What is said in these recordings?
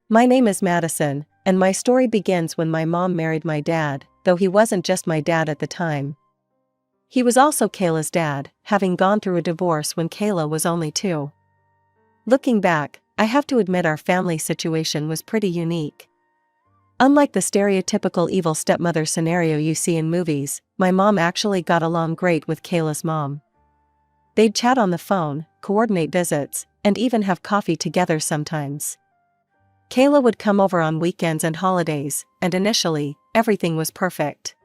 My name is Madison, and my story begins when my mom married my dad, though he wasn't just my dad at the time. He was also Kayla's dad, having gone through a divorce when Kayla was only 2. Looking back, I have to admit our family situation was pretty unique. Unlike the stereotypical evil stepmother scenario you see in movies, my mom actually got along great with Kayla's mom. They'd chat on the phone, coordinate visits, and even have coffee together sometimes. Kayla would come over on weekends and holidays, and initially, everything was perfect.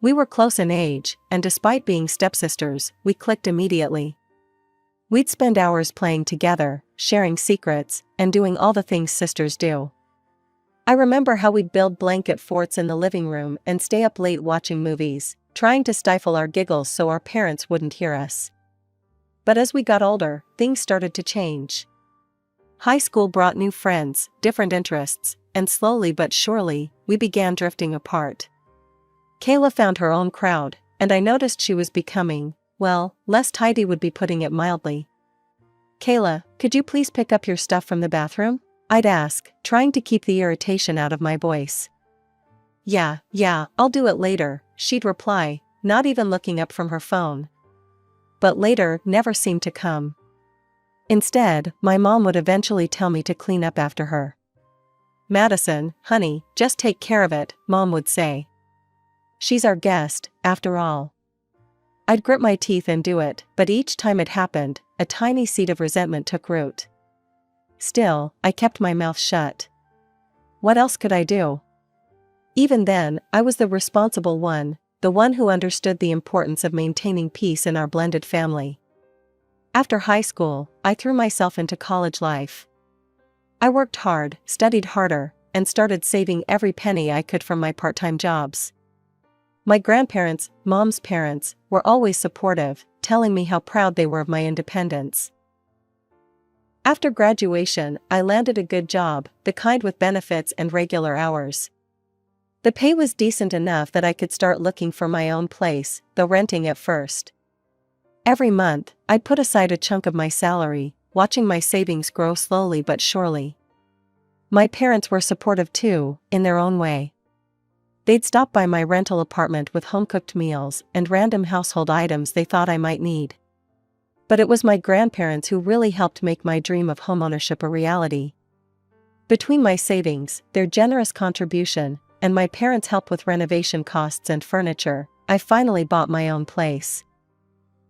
We were close in age, and despite being stepsisters, we clicked immediately. We'd spend hours playing together, sharing secrets, and doing all the things sisters do. I remember how we'd build blanket forts in the living room and stay up late watching movies, trying to stifle our giggles so our parents wouldn't hear us. But as we got older, things started to change. High school brought new friends, different interests, and slowly but surely, we began drifting apart. Kayla found her own crowd, and I noticed she was becoming, well, less tidy would be putting it mildly. "Kayla, could you please pick up your stuff from the bathroom?" I'd ask, trying to keep the irritation out of my voice. Yeah, I'll do it later," she'd reply, not even looking up from her phone. But later never seemed to come. Instead, my mom would eventually tell me to clean up after her. "Madison, honey, just take care of it," Mom would say. "She's our guest, after all." I'd grit my teeth and do it, but each time it happened, a tiny seed of resentment took root. Still, I kept my mouth shut. What else could I do? Even then, I was the responsible one, the one who understood the importance of maintaining peace in our blended family. After high school, I threw myself into college life. I worked hard, studied harder, and started saving every penny I could from my part-time jobs. My grandparents, Mom's parents, were always supportive, telling me how proud they were of my independence. After graduation, I landed a good job, the kind with benefits and regular hours. The pay was decent enough that I could start looking for my own place, though renting at first. Every month, I'd put aside a chunk of my salary, watching my savings grow slowly but surely. My parents were supportive too, in their own way. They'd stop by my rental apartment with home-cooked meals and random household items they thought I might need. But it was my grandparents who really helped make my dream of homeownership a reality. Between my savings, their generous contribution, and my parents' help with renovation costs and furniture, I finally bought my own place.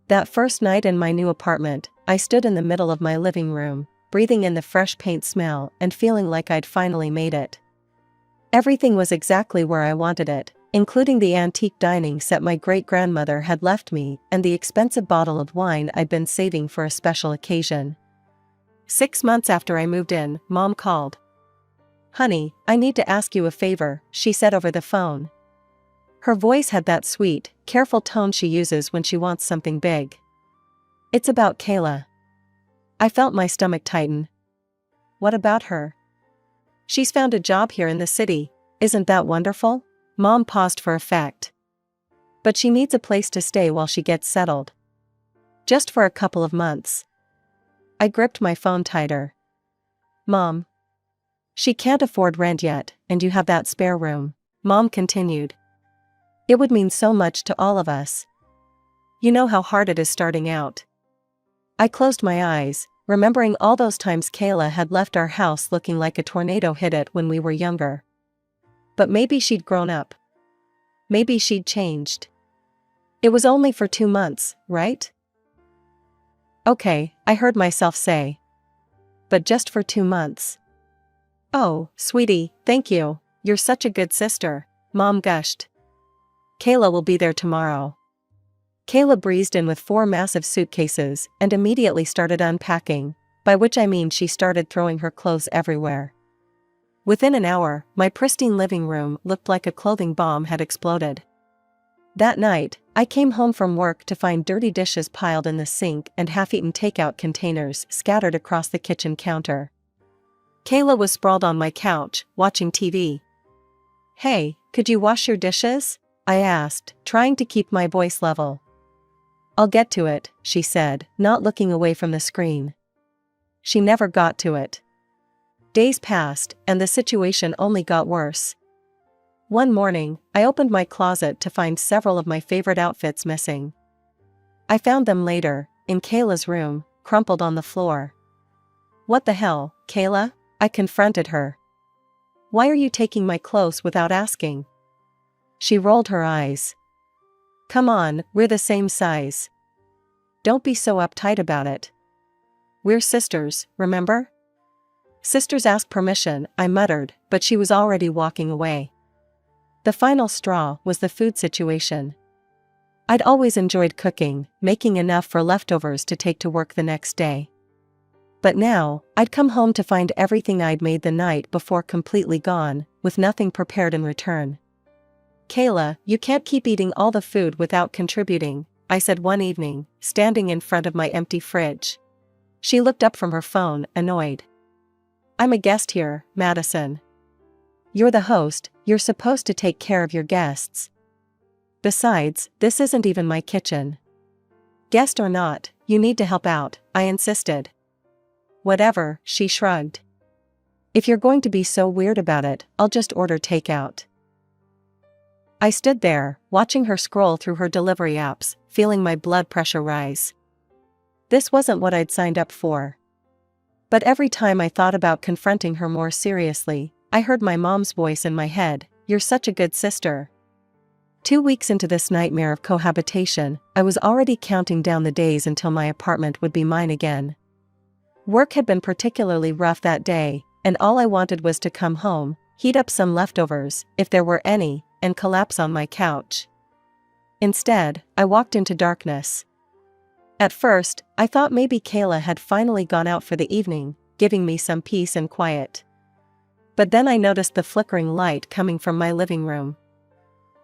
That first night in my new apartment, I stood in the middle of my living room, breathing in the fresh paint smell and feeling like I'd finally made it. Everything was exactly where I wanted it, including the antique dining set my great-grandmother had left me and the expensive bottle of wine I'd been saving for a special occasion. 6 months after I moved in, Mom called. "Honey, I need to ask you a favor," she said over the phone. Her voice had that sweet, careful tone she uses when she wants something big. "It's about Kayla." I felt my stomach tighten. "What about her?" "She's found a job here in the city. Isn't that wonderful?" Mom paused for effect. "But she needs a place to stay while she gets settled. Just for a couple of months." I gripped my phone tighter. "Mom. She can't afford rent yet, and you have that spare room," Mom continued. "It would mean so much to all of us. You know how hard it is starting out." I closed my eyes, remembering all those times Kayla had left our house looking like a tornado hit it when we were younger. But maybe she'd grown up. Maybe she'd changed. It was only for 2 months, right? "Okay," I heard myself say. "But just for 2 months." "Oh, sweetie, thank you. You're such a good sister," Mom gushed. "Kayla will be there tomorrow." Kayla breezed in with 4 massive suitcases and immediately started unpacking, by which I mean she started throwing her clothes everywhere. Within an hour, my pristine living room looked like a clothing bomb had exploded. That night, I came home from work to find dirty dishes piled in the sink and half-eaten takeout containers scattered across the kitchen counter. Kayla was sprawled on my couch, watching TV. "Hey, could you wash your dishes?" I asked, trying to keep my voice level. "I'll get to it," she said, not looking away from the screen. She never got to it. Days passed, and the situation only got worse. One morning, I opened my closet to find several of my favorite outfits missing. I found them later, in Kayla's room, crumpled on the floor. "What the hell, Kayla?" I confronted her. "Why are you taking my clothes without asking?" She rolled her eyes. "Come on, we're the same size. Don't be so uptight about it. We're sisters, remember?" "Sisters ask permission," I muttered, but she was already walking away. The final straw was the food situation. I'd always enjoyed cooking, making enough for leftovers to take to work the next day. But now, I'd come home to find everything I'd made the night before completely gone, with nothing prepared in return. "Kayla, you can't keep eating all the food without contributing," I said one evening, standing in front of my empty fridge. She looked up from her phone, annoyed. "I'm a guest here, Madison. You're the host, you're supposed to take care of your guests. Besides, this isn't even my kitchen. Guest or not, you need to help out," I insisted. "Whatever," she shrugged. "If you're going to be so weird about it, I'll just order takeout." I stood there, watching her scroll through her delivery apps, feeling my blood pressure rise. This wasn't what I'd signed up for. But every time I thought about confronting her more seriously, I heard my mom's voice in my head, "You're such a good sister." 2 weeks into this nightmare of cohabitation, I was already counting down the days until my apartment would be mine again. Work had been particularly rough that day, and all I wanted was to come home, heat up some leftovers, if there were any, and collapse on my couch. Instead, I walked into darkness. At first, I thought maybe Kayla had finally gone out for the evening, giving me some peace and quiet. But then I noticed the flickering light coming from my living room.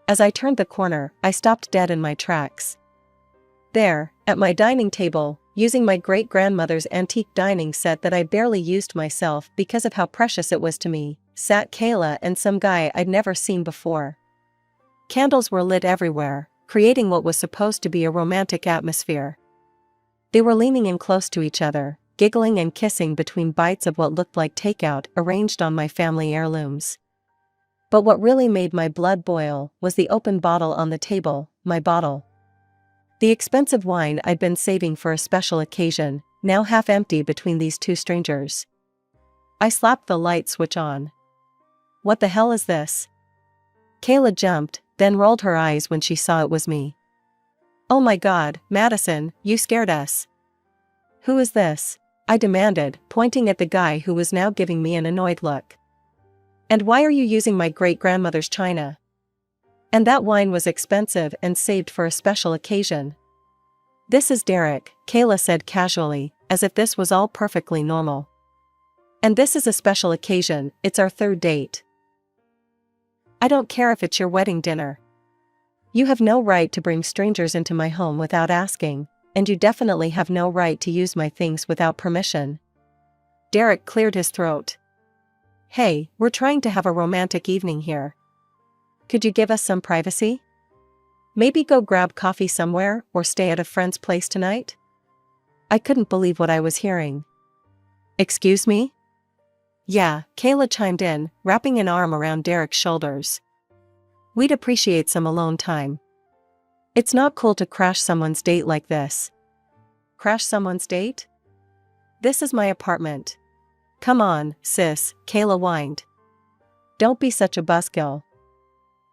As I turned the corner, I stopped dead in my tracks. There, at my dining table, using my great-grandmother's antique dining set that I barely used myself because of how precious it was to me, sat Kayla and some guy I'd never seen before. Candles were lit everywhere, creating what was supposed to be a romantic atmosphere. They were leaning in close to each other, giggling and kissing between bites of what looked like takeout arranged on my family heirlooms. But what really made my blood boil was the open bottle on the table, my bottle. The expensive wine I'd been saving for a special occasion, now half empty between these two strangers. I slapped the light switch on. "What the hell is this?" Kayla jumped, then rolled her eyes when she saw it was me. "Oh my God, Madison, you scared us." "Who is this?" I demanded, pointing at the guy who was now giving me an annoyed look. "And why are you using my great-grandmother's china? And that wine was expensive and saved for a special occasion." "This is Derek," Kayla said casually, as if this was all perfectly normal. "And this is a special occasion, it's our third date." "I don't care if it's your wedding dinner. You have no right to bring strangers into my home without asking, and you definitely have no right to use my things without permission." Derek cleared his throat. "Hey, we're trying to have a romantic evening here. Could you give us some privacy? Maybe go grab coffee somewhere or stay at a friend's place tonight?" I couldn't believe what I was hearing. "Excuse me?" "Yeah," Kayla chimed in, wrapping an arm around Derek's shoulders. "We'd appreciate some alone time. It's not cool to crash someone's date like this." "Crash someone's date? This is my apartment. Come on, sis," Kayla whined. "Don't be such a buzzkill.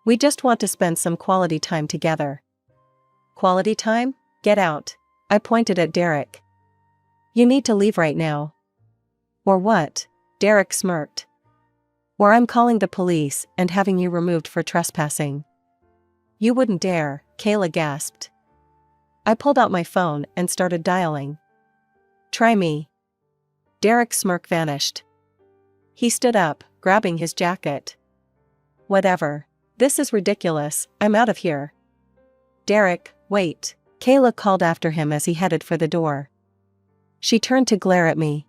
We just want to spend some quality time together." "Quality time? Get out." I pointed at Derek. "You need to leave right now." "Or what?" Derek smirked. "Or I'm calling the police and having you removed for trespassing." "You wouldn't dare," Kayla gasped. I pulled out my phone and started dialing. "Try me." Derek's smirk vanished. He stood up, grabbing his jacket. "Whatever. This is ridiculous, I'm out of here." "Derek, wait," Kayla called after him as he headed for the door. She turned to glare at me.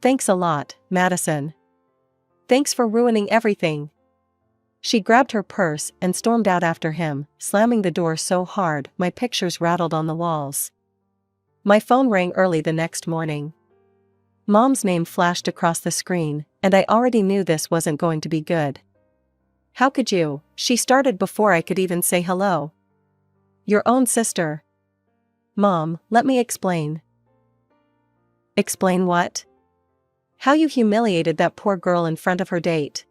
"Thanks a lot, Madison. Thanks for ruining everything." She grabbed her purse and stormed out after him, slamming the door so hard my pictures rattled on the walls. My phone rang early the next morning. Mom's name flashed across the screen, and I already knew this wasn't going to be good. How could you? She started before I could even say hello. Your own sister. Mom, let me explain. Explain what? How you humiliated that poor girl in front of her date.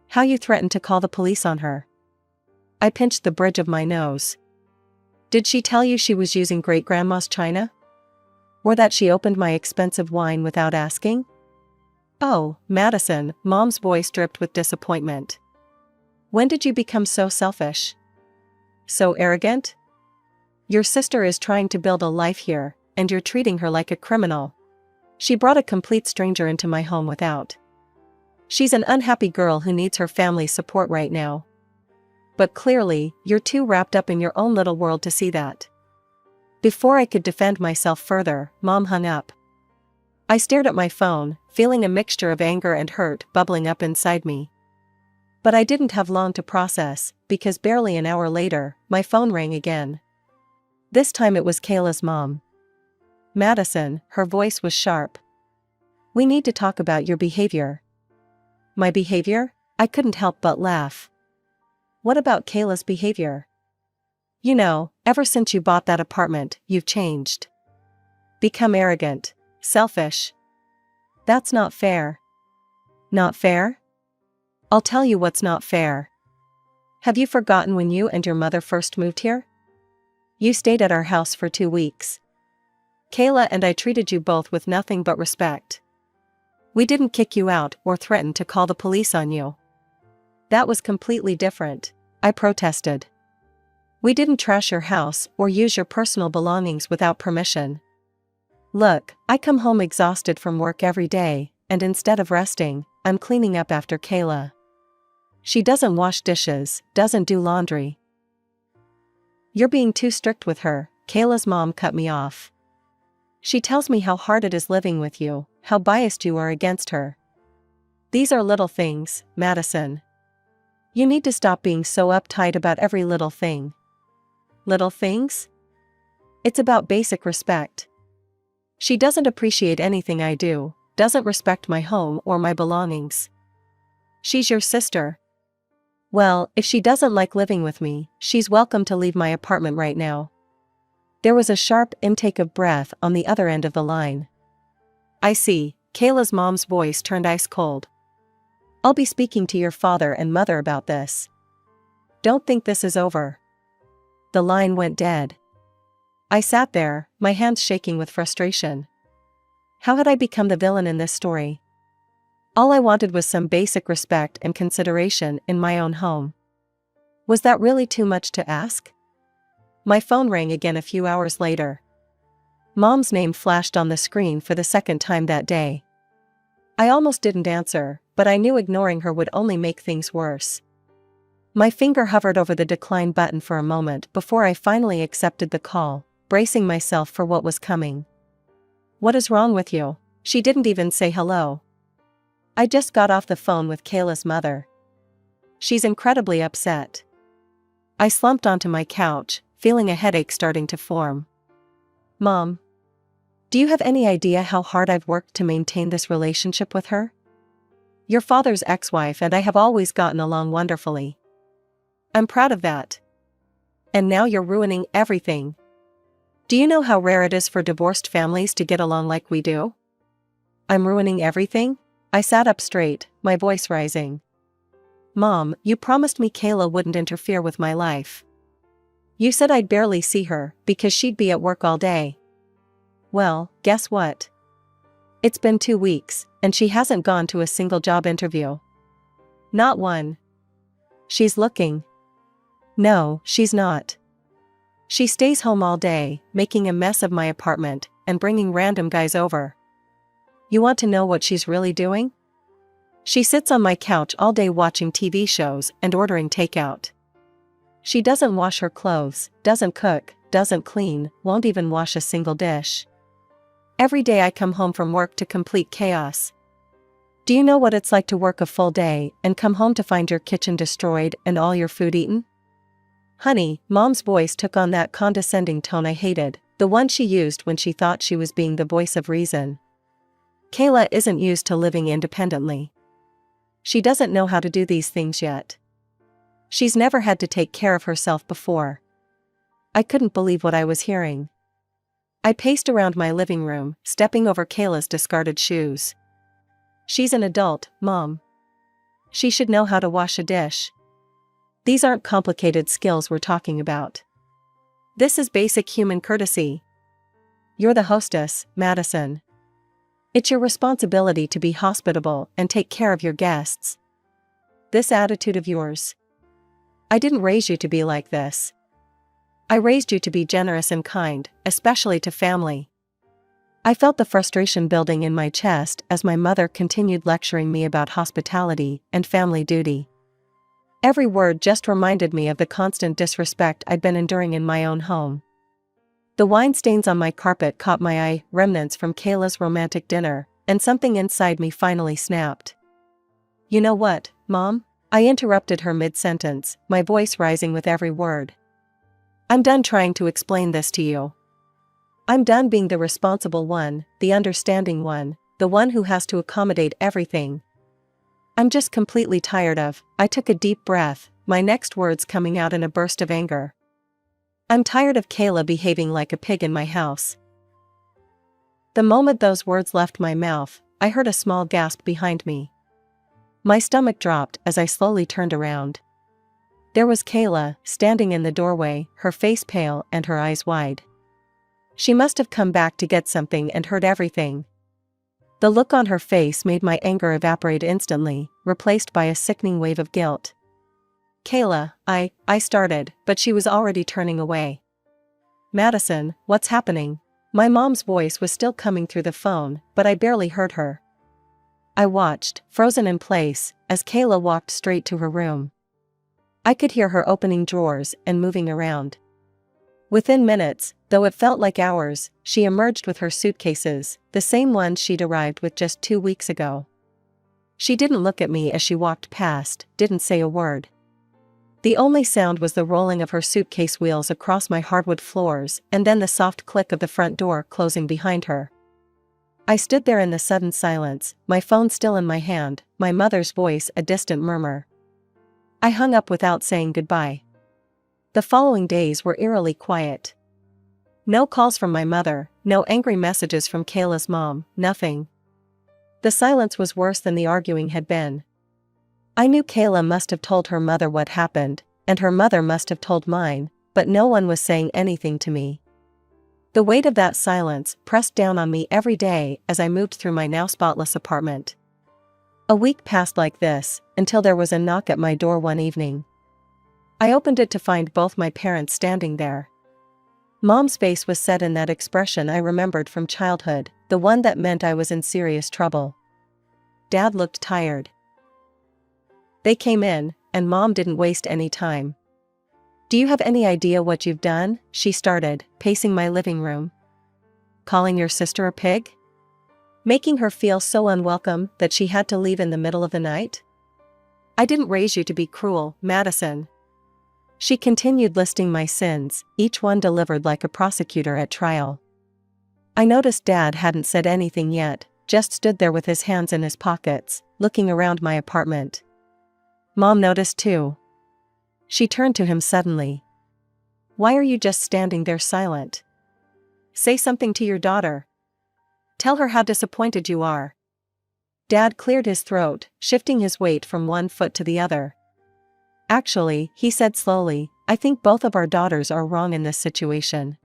How you threatened to call the police on her. I pinched the bridge of my nose. Did she tell you she was using great-grandma's china? Or that she opened my expensive wine without asking? Oh, Madison, Mom's voice dripped with disappointment. When did you become so selfish? So arrogant? Your sister is trying to build a life here, and you're treating her like a criminal. She brought a complete stranger into my home without. She's an unhappy girl who needs her family's support right now. But clearly, you're too wrapped up in your own little world to see that. Before I could defend myself further, Mom hung up. I stared at my phone, feeling a mixture of anger and hurt bubbling up inside me. But I didn't have long to process, because barely an hour later, my phone rang again. This time it was Kayla's mom. Madison, her voice was sharp. We need to talk about your behavior. My behavior? I couldn't help but laugh. What about Kayla's behavior? You know, ever since you bought that apartment, you've changed. Become arrogant, selfish. That's not fair. Not fair? I'll tell you what's not fair. Have you forgotten when you and your mother first moved here? You stayed at our house for 2 weeks. Kayla and I treated you both with nothing but respect. We didn't kick you out or threaten to call the police on you. That was completely different, I protested. We didn't trash your house or use your personal belongings without permission. Look, I come home exhausted from work every day, and instead of resting, I'm cleaning up after Kayla. She doesn't wash dishes, doesn't do laundry. You're being too strict with her, Kayla's mom cut me off. She tells me how hard it is living with you, how biased you are against her. These are little things, Madison. You need to stop being so uptight about every little thing. Little things? It's about basic respect. She doesn't appreciate anything I do, doesn't respect my home or my belongings. She's your sister. Well, if she doesn't like living with me, she's welcome to leave my apartment right now. There was a sharp intake of breath on the other end of the line. I see, Kayla's mom's voice turned ice cold. I'll be speaking to your father and mother about this. Don't think this is over. The line went dead. I sat there, my hands shaking with frustration. How had I become the villain in this story? All I wanted was some basic respect and consideration in my own home. Was that really too much to ask? My phone rang again a few hours later. Mom's name flashed on the screen for the second time that day. I almost didn't answer, but I knew ignoring her would only make things worse. My finger hovered over the decline button for a moment before I finally accepted the call, bracing myself for what was coming. What is wrong with you? She didn't even say hello. I just got off the phone with Kayla's mother. She's incredibly upset. I slumped onto my couch, feeling a headache starting to form. Mom, do you have any idea how hard I've worked to maintain this relationship with her? Your father's ex-wife and I have always gotten along wonderfully. I'm proud of that. And now you're ruining everything. Do you know how rare it is for divorced families to get along like we do? I'm ruining everything? I sat up straight, my voice rising. Mom, you promised me Kayla wouldn't interfere with my life. You said I'd barely see her, because she'd be at work all day. Well, guess what? It's been 2 weeks, and she hasn't gone to a single job interview. Not one. She's looking. No, she's not. She stays home all day, making a mess of my apartment, and bringing random guys over. You want to know what she's really doing? She sits on my couch all day watching TV shows and ordering takeout. She doesn't wash her clothes, doesn't cook, doesn't clean, won't even wash a single dish. Every day I come home from work to complete chaos. Do you know what it's like to work a full day and come home to find your kitchen destroyed and all your food eaten? Honey, Mom's voice took on that condescending tone I hated, the one she used when she thought she was being the voice of reason. Kayla isn't used to living independently. She doesn't know how to do these things yet. She's never had to take care of herself before. I couldn't believe what I was hearing. I paced around my living room, stepping over Kayla's discarded shoes. She's an adult, Mom. She should know how to wash a dish. These aren't complicated skills we're talking about. This is basic human courtesy. You're the hostess, Madison. It's your responsibility to be hospitable and take care of your guests. This attitude of yours. I didn't raise you to be like this. I raised you to be generous and kind, especially to family. I felt the frustration building in my chest as my mother continued lecturing me about hospitality and family duty. Every word just reminded me of the constant disrespect I'd been enduring in my own home. The wine stains on my carpet caught my eye, remnants from Kayla's romantic dinner, and something inside me finally snapped. You know what, Mom? I interrupted her mid-sentence, my voice rising with every word. I'm done trying to explain this to you. I'm done being the responsible one, the understanding one, the one who has to accommodate everything. I'm just completely tired of. I took a deep breath, my next words coming out in a burst of anger. I'm tired of Kayla behaving like a pig in my house. The moment those words left my mouth, I heard a small gasp behind me. My stomach dropped as I slowly turned around. There was Kayla, standing in the doorway, her face pale and her eyes wide. She must have come back to get something and heard everything. The look on her face made my anger evaporate instantly, replaced by a sickening wave of guilt. Kayla, I started, but she was already turning away. Madison, what's happening? My mom's voice was still coming through the phone, but I barely heard her. I watched, frozen in place, as Kayla walked straight to her room. I could hear her opening drawers and moving around. Within minutes, though it felt like hours, she emerged with her suitcases, the same ones she'd arrived with just 2 weeks ago. She didn't look at me as she walked past, didn't say a word. The only sound was the rolling of her suitcase wheels across my hardwood floors and then the soft click of the front door closing behind her. I stood there in the sudden silence, my phone still in my hand, my mother's voice a distant murmur. I hung up without saying goodbye. The following days were eerily quiet. No calls from my mother, no angry messages from Kayla's mom, nothing. The silence was worse than the arguing had been. I knew Kayla must have told her mother what happened, and her mother must have told mine, but no one was saying anything to me. The weight of that silence pressed down on me every day as I moved through my now spotless apartment. A week passed like this, until there was a knock at my door one evening. I opened it to find both my parents standing there. Mom's face was set in that expression I remembered from childhood, the one that meant I was in serious trouble. Dad looked tired. They came in, and Mom didn't waste any time. Do you have any idea what you've done? She started, pacing my living room. Calling your sister a pig? Making her feel so unwelcome that she had to leave in the middle of the night? I didn't raise you to be cruel, Madison. She continued listing my sins, each one delivered like a prosecutor at trial. I noticed Dad hadn't said anything yet, just stood there with his hands in his pockets, looking around my apartment. Mom noticed too. She turned to him suddenly. Why are you just standing there silent? Say something to your daughter. Tell her how disappointed you are. Dad cleared his throat, shifting his weight from one foot to the other. Actually, he said slowly, I think both of our daughters are wrong in this situation.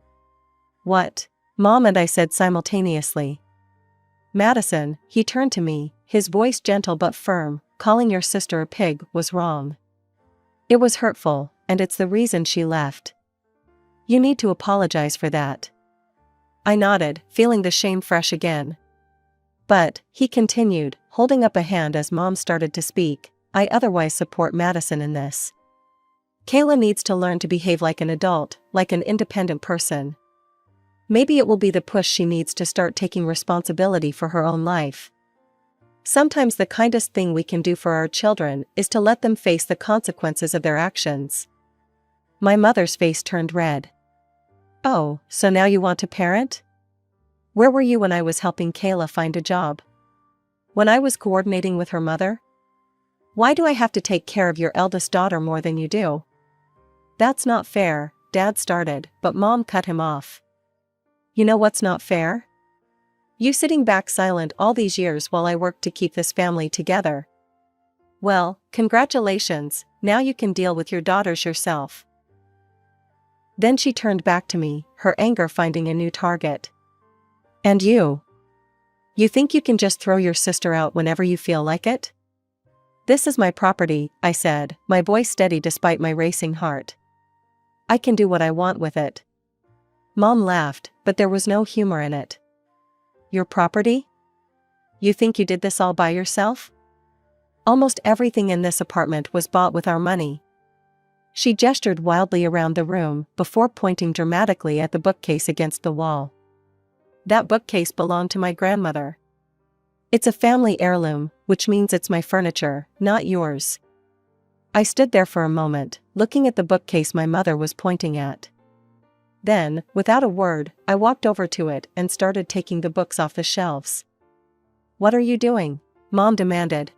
What? Mom and I said simultaneously. Madison, he turned to me, his voice gentle but firm, calling your sister a pig was wrong. It was hurtful, and it's the reason she left. You need to apologize for that. I nodded, feeling the shame fresh again. But, he continued, holding up a hand as Mom started to speak, I otherwise support Madison in this. Kayla needs to learn to behave like an adult, like an independent person. Maybe it will be the push she needs to start taking responsibility for her own life. Sometimes the kindest thing we can do for our children is to let them face the consequences of their actions. My mother's face turned red. Oh, so now you want to parent? Where were you when I was helping Kayla find a job? When I was coordinating with her mother? Why do I have to take care of your eldest daughter more than you do? That's not fair, Dad started, but Mom cut him off. You know what's not fair? You sitting back silent all these years while I worked to keep this family together. Well, congratulations, now you can deal with your daughters yourself. Then she turned back to me, her anger finding a new target. And you? You think you can just throw your sister out whenever you feel like it? This is my property, I said, my voice steady despite my racing heart. I can do what I want with it. Mom laughed, but there was no humor in it. Your property? You think you did this all by yourself? Almost everything in this apartment was bought with our money. She gestured wildly around the room before pointing dramatically at the bookcase against the wall. That bookcase belonged to my grandmother. It's a family heirloom, which means it's my furniture, not yours. I stood there for a moment, looking at the bookcase my mother was pointing at. Then, without a word, I walked over to it and started taking the books off the shelves. What are you doing? Mom demanded.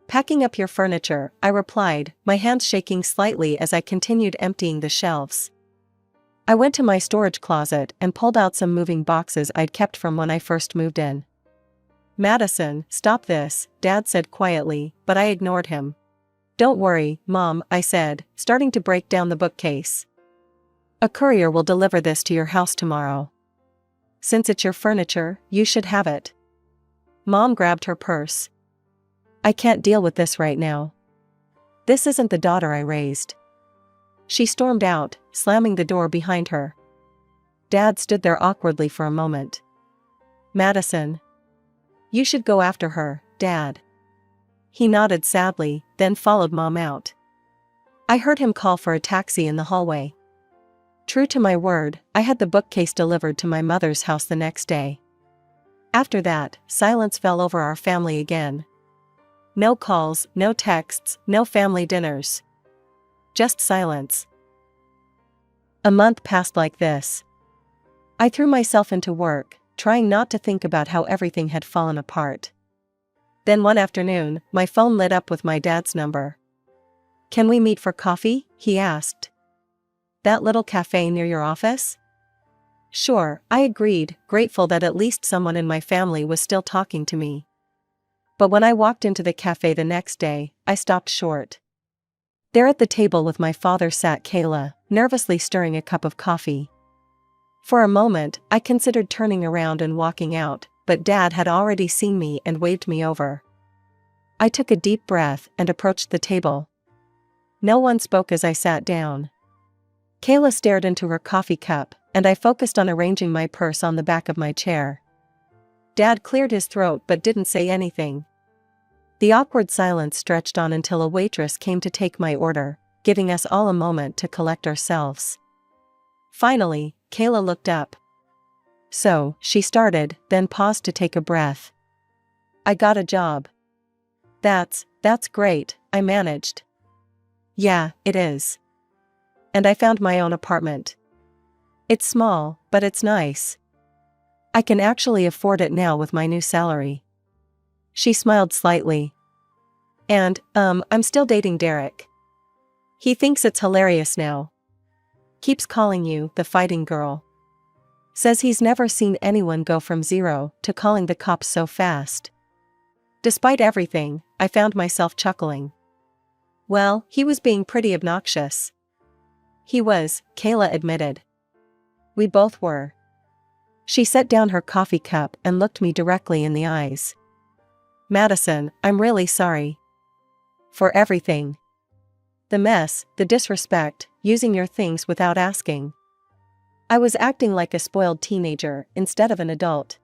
Packing up your furniture, I replied, my hands shaking slightly as I continued emptying the shelves. I went to my storage closet and pulled out some moving boxes I'd kept from when I first moved in. Madison, stop this, Dad said quietly, but I ignored him. Don't worry, Mom, I said, starting to break down the bookcase. A courier will deliver this to your house tomorrow. Since it's your furniture, you should have it. Mom grabbed her purse. I can't deal with this right now. This isn't the daughter I raised. She stormed out, slamming the door behind her. Dad stood there awkwardly for a moment. Madison. You should go after her, Dad. He nodded sadly, then followed Mom out. I heard him call for a taxi in the hallway. True to my word, I had the bookcase delivered to my mother's house the next day. After that, silence fell over our family again. No calls, no texts, no family dinners. Just silence. A month passed like this. I threw myself into work, trying not to think about how everything had fallen apart. Then one afternoon, my phone lit up with my dad's number. Can we meet for coffee? He asked. That little cafe near your office? Sure, I agreed, grateful that at least someone in my family was still talking to me. But when I walked into the cafe the next day, I stopped short. There at the table with my father sat Kayla, nervously stirring a cup of coffee. For a moment, I considered turning around and walking out, but Dad had already seen me and waved me over. I took a deep breath and approached the table. No one spoke as I sat down. Kayla stared into her coffee cup, and I focused on arranging my purse on the back of my chair. Dad cleared his throat but didn't say anything. The awkward silence stretched on until a waitress came to take my order, giving us all a moment to collect ourselves. Finally, Kayla looked up. So, she started, then paused to take a breath. I got a job. That's great, I managed. Yeah, it is. And I found my own apartment. It's small, but it's nice. I can actually afford it now with my new salary. She smiled slightly. And, I'm still dating Derek. He thinks it's hilarious now. Keeps calling you the fighting girl. Says he's never seen anyone go from zero to calling the cops so fast. Despite everything, I found myself chuckling. Well, he was being pretty obnoxious. He was, Kayla admitted. We both were. She set down her coffee cup and looked me directly in the eyes. Madison, I'm really sorry. For everything. The mess, the disrespect, using your things without asking. I was acting like a spoiled teenager instead of an adult.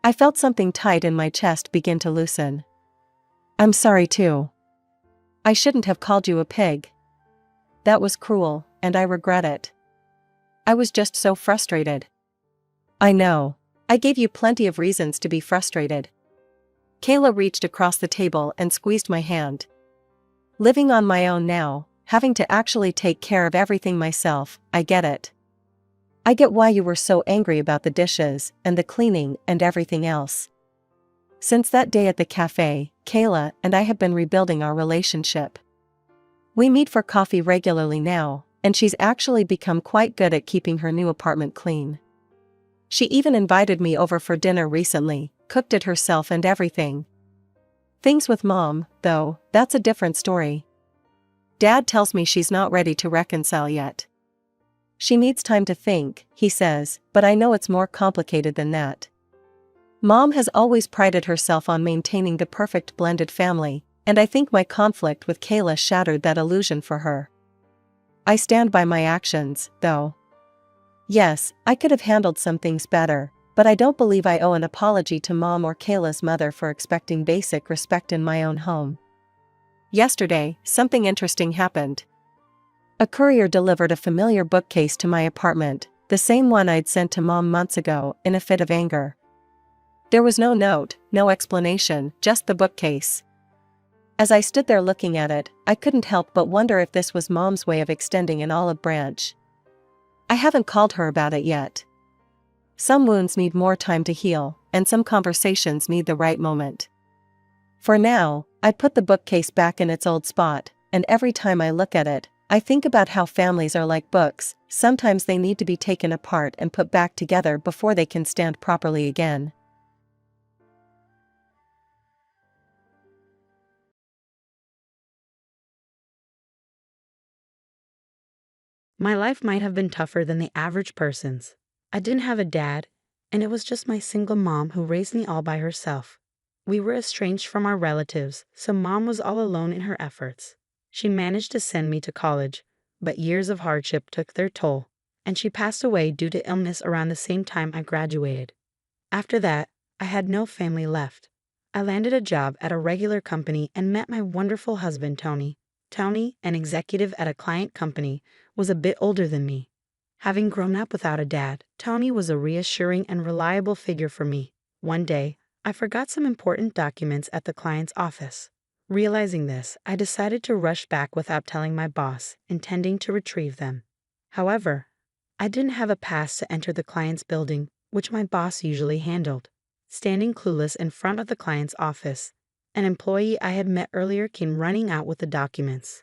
I felt something tight in my chest begin to loosen. I'm sorry too. I shouldn't have called you a pig. That was cruel, and I regret it. I was just so frustrated. I know. I gave you plenty of reasons to be frustrated. Kayla reached across the table and squeezed my hand. Living on my own now, having to actually take care of everything myself, I get it. I get why you were so angry about the dishes, and the cleaning, and everything else. Since that day at the cafe, Kayla and I have been rebuilding our relationship. We meet for coffee regularly now, and she's actually become quite good at keeping her new apartment clean. She even invited me over for dinner recently, cooked it herself and everything. Things with Mom, though, that's a different story. Dad tells me she's not ready to reconcile yet. She needs time to think, he says, but I know it's more complicated than that. Mom has always prided herself on maintaining the perfect blended family, and I think my conflict with Kayla shattered that illusion for her. I stand by my actions, though. Yes, I could have handled some things better, but I don't believe I owe an apology to Mom or Kayla's mother for expecting basic respect in my own home. Yesterday, something interesting happened. A courier delivered a familiar bookcase to my apartment, the same one I'd sent to Mom months ago, in a fit of anger. There was no note, no explanation, just the bookcase. As I stood there looking at it, I couldn't help but wonder if this was Mom's way of extending an olive branch. I haven't called her about it yet. Some wounds need more time to heal, and some conversations need the right moment. For now, I put the bookcase back in its old spot, and every time I look at it, I think about how families are like books. Sometimes they need to be taken apart and put back together before they can stand properly again. My life might have been tougher than the average person's. I didn't have a dad, and it was just my single mom who raised me all by herself. We were estranged from our relatives, so Mom was all alone in her efforts. She managed to send me to college, but years of hardship took their toll, and she passed away due to illness around the same time I graduated. After that, I had no family left. I landed a job at a regular company and met my wonderful husband, Tony. Tony, an executive at a client company, was a bit older than me. Having grown up without a dad, Tony was a reassuring and reliable figure for me. One day, I forgot some important documents at the client's office. Realizing this, I decided to rush back without telling my boss, intending to retrieve them. However, I didn't have a pass to enter the client's building, which my boss usually handled. Standing clueless in front of the client's office, an employee I had met earlier came running out with the documents.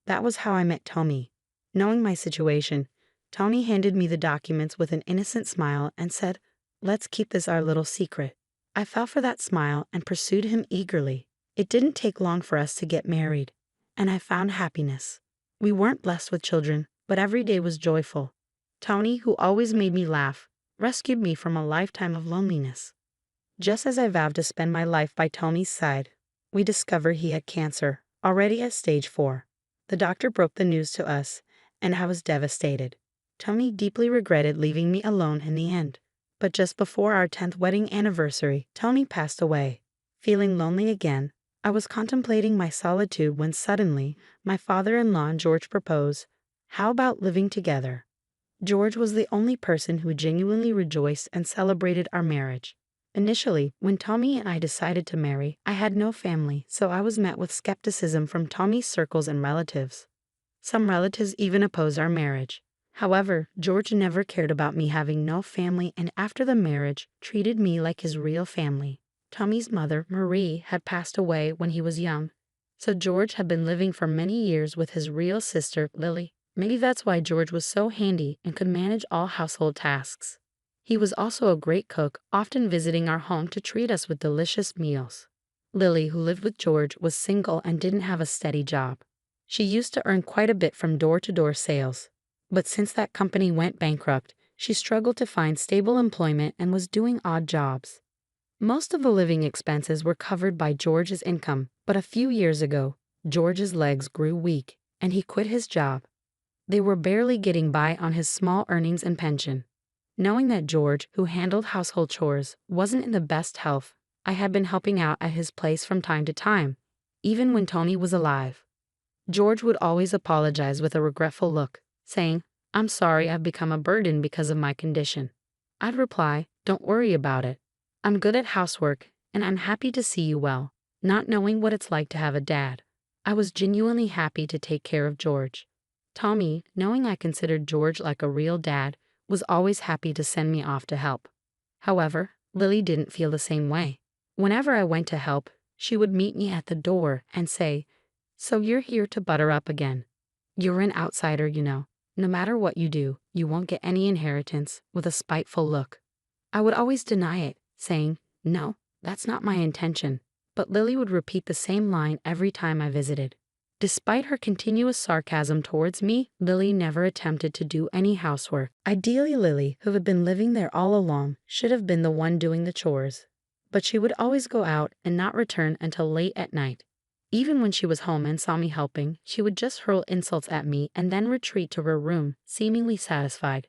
That was how I met Tony. Knowing my situation, Tony handed me the documents with an innocent smile and said, "Let's keep this our little secret." I fell for that smile and pursued him eagerly. It didn't take long for us to get married, and I found happiness. We weren't blessed with children, but every day was joyful. Tony, who always made me laugh, rescued me from a lifetime of loneliness. Just as I vowed to spend my life by Tony's side, we discovered he had cancer, already at stage 4. The doctor broke the news to us, and I was devastated. Tony deeply regretted leaving me alone in the end. But just before our 10th wedding anniversary, Tony passed away. Feeling lonely again, I was contemplating my solitude when suddenly, my father-in-law George proposed, "How about living together?" George was the only person who genuinely rejoiced and celebrated our marriage. Initially, when Tommy and I decided to marry, I had no family, so I was met with skepticism from Tommy's circles and relatives. Some relatives even opposed our marriage. However, George never cared about me having no family, and after the marriage, treated me like his real family. Tommy's mother, Marie, had passed away when he was young, so George had been living for many years with his real sister, Lily. Maybe that's why George was so handy and could manage all household tasks. He was also a great cook, often visiting our home to treat us with delicious meals. Lily, who lived with George, was single and didn't have a steady job. She used to earn quite a bit from door-to-door sales. But since that company went bankrupt, she struggled to find stable employment and was doing odd jobs. Most of the living expenses were covered by George's income, but a few years ago, George's legs grew weak, and he quit his job. They were barely getting by on his small earnings and pension. Knowing that George, who handled household chores, wasn't in the best health, I had been helping out at his place from time to time, even when Tony was alive. George would always apologize with a regretful look, saying, "I'm sorry I've become a burden because of my condition." I'd reply, "Don't worry about it. I'm good at housework, and I'm happy to see you well." Not knowing what it's like to have a dad, I was genuinely happy to take care of George. Tommy, knowing I considered George like a real dad, was always happy to send me off to help. However, Lily didn't feel the same way. Whenever I went to help, she would meet me at the door and say, "So you're here to butter up again. You're an outsider, you know. No matter what you do, you won't get any inheritance," with a spiteful look. I would always deny it, saying, "No, that's not my intention." But Lily would repeat the same line every time I visited. Despite her continuous sarcasm towards me, Lily never attempted to do any housework. Ideally, Lily, who had been living there all along, should have been the one doing the chores. But she would always go out and not return until late at night. Even when she was home and saw me helping, she would just hurl insults at me and then retreat to her room, seemingly satisfied.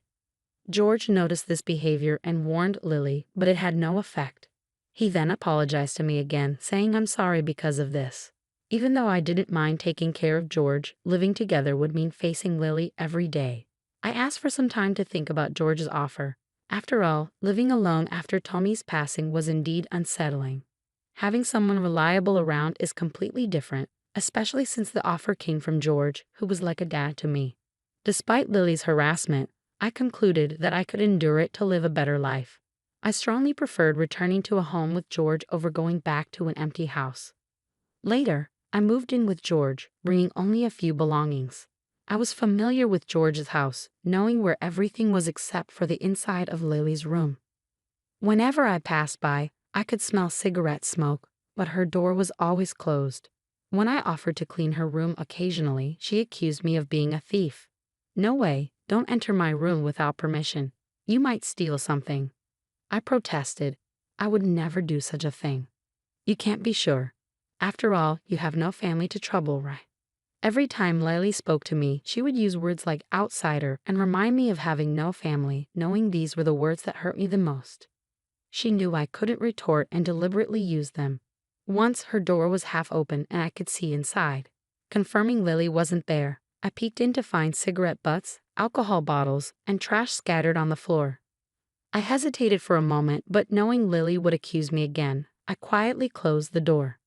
George noticed this behavior and warned Lily, but it had no effect. He then apologized to me again, saying I'm sorry because of this. Even though I didn't mind taking care of George, living together would mean facing Lily every day. I asked for some time to think about George's offer. After all, living alone after Tommy's passing was indeed unsettling. Having someone reliable around is completely different, especially since the offer came from George, who was like a dad to me. Despite Lily's harassment, I concluded that I could endure it to live a better life. I strongly preferred returning to a home with George over going back to an empty house. Later, I moved in with George, bringing only a few belongings. I was familiar with George's house, knowing where everything was except for the inside of Lily's room. Whenever I passed by, I could smell cigarette smoke, but her door was always closed. When I offered to clean her room occasionally, she accused me of being a thief. "No way, don't enter my room without permission. You might steal something." I protested. I would never do such a thing. "You can't be sure. After all, you have no family to trouble, right?" Every time Lily spoke to me, she would use words like outsider and remind me of having no family, knowing these were the words that hurt me the most. She knew I couldn't retort and deliberately used them. Once her door was half open and I could see inside. Confirming Lily wasn't there, I peeked in to find cigarette butts, alcohol bottles, and trash scattered on the floor. I hesitated for a moment, but knowing Lily would accuse me again, I quietly closed the door.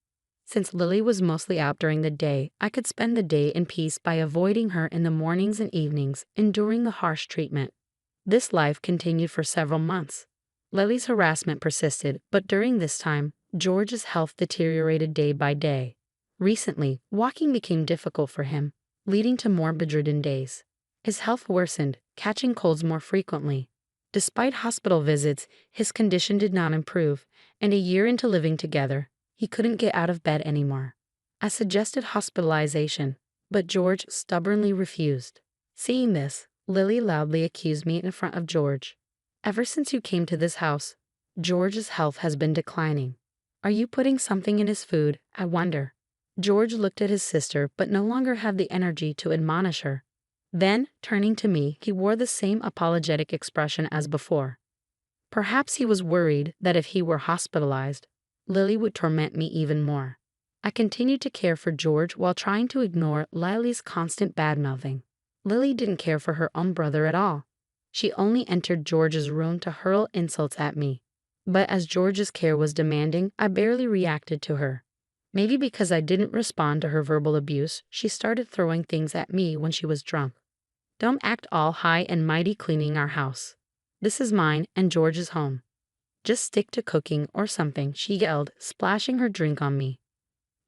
Since Lily was mostly out during the day, I could spend the day in peace by avoiding her in the mornings and evenings, enduring the harsh treatment. This life continued for several months. Lily's harassment persisted, but during this time, George's health deteriorated day by day. Recently, walking became difficult for him, leading to more bedridden days. His health worsened, catching colds more frequently. Despite hospital visits, his condition did not improve, and a year into living together, he couldn't get out of bed anymore. I suggested hospitalization, but George stubbornly refused. Seeing this, Lily loudly accused me in front of George. "Ever since you came to this house, George's health has been declining. Are you putting something in his food, I wonder?" George looked at his sister but no longer had the energy to admonish her. Then, turning to me, he wore the same apologetic expression as before. Perhaps he was worried that if he were hospitalized, Lily would torment me even more. I continued to care for George while trying to ignore Lily's constant badmouthing. Lily didn't care for her own brother at all. She only entered George's room to hurl insults at me. But as George's care was demanding, I barely reacted to her. Maybe because I didn't respond to her verbal abuse, she started throwing things at me when she was drunk. "Don't act all high and mighty cleaning our house. This is mine and George's home. Just stick to cooking or something," she yelled, splashing her drink on me.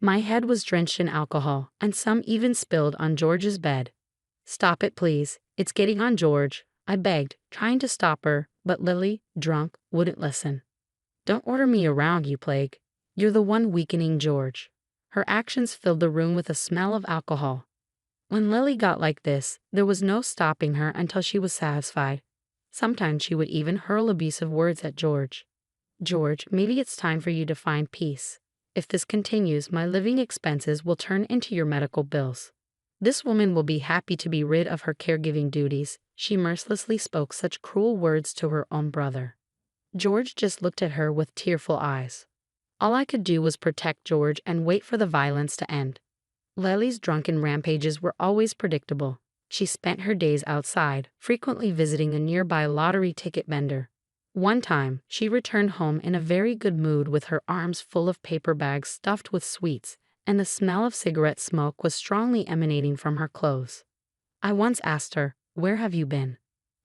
My head was drenched in alcohol, and some even spilled on George's bed. "Stop it, please. It's getting on George," I begged, trying to stop her, but Lily, drunk, wouldn't listen. "Don't order me around, you plague. You're the one weakening George." Her actions filled the room with a smell of alcohol. When Lily got like this, there was no stopping her until she was satisfied. Sometimes she would even hurl abusive words at George. "George, maybe it's time for you to find peace. If this continues, my living expenses will turn into your medical bills. This woman will be happy to be rid of her caregiving duties." She mercilessly spoke such cruel words to her own brother. George just looked at her with tearful eyes. All I could do was protect George and wait for the violence to end. Lily's drunken rampages were always predictable. She spent her days outside, frequently visiting a nearby lottery ticket vendor. One time, she returned home in a very good mood with her arms full of paper bags stuffed with sweets, and the smell of cigarette smoke was strongly emanating from her clothes. I once asked her, "Where have you been?"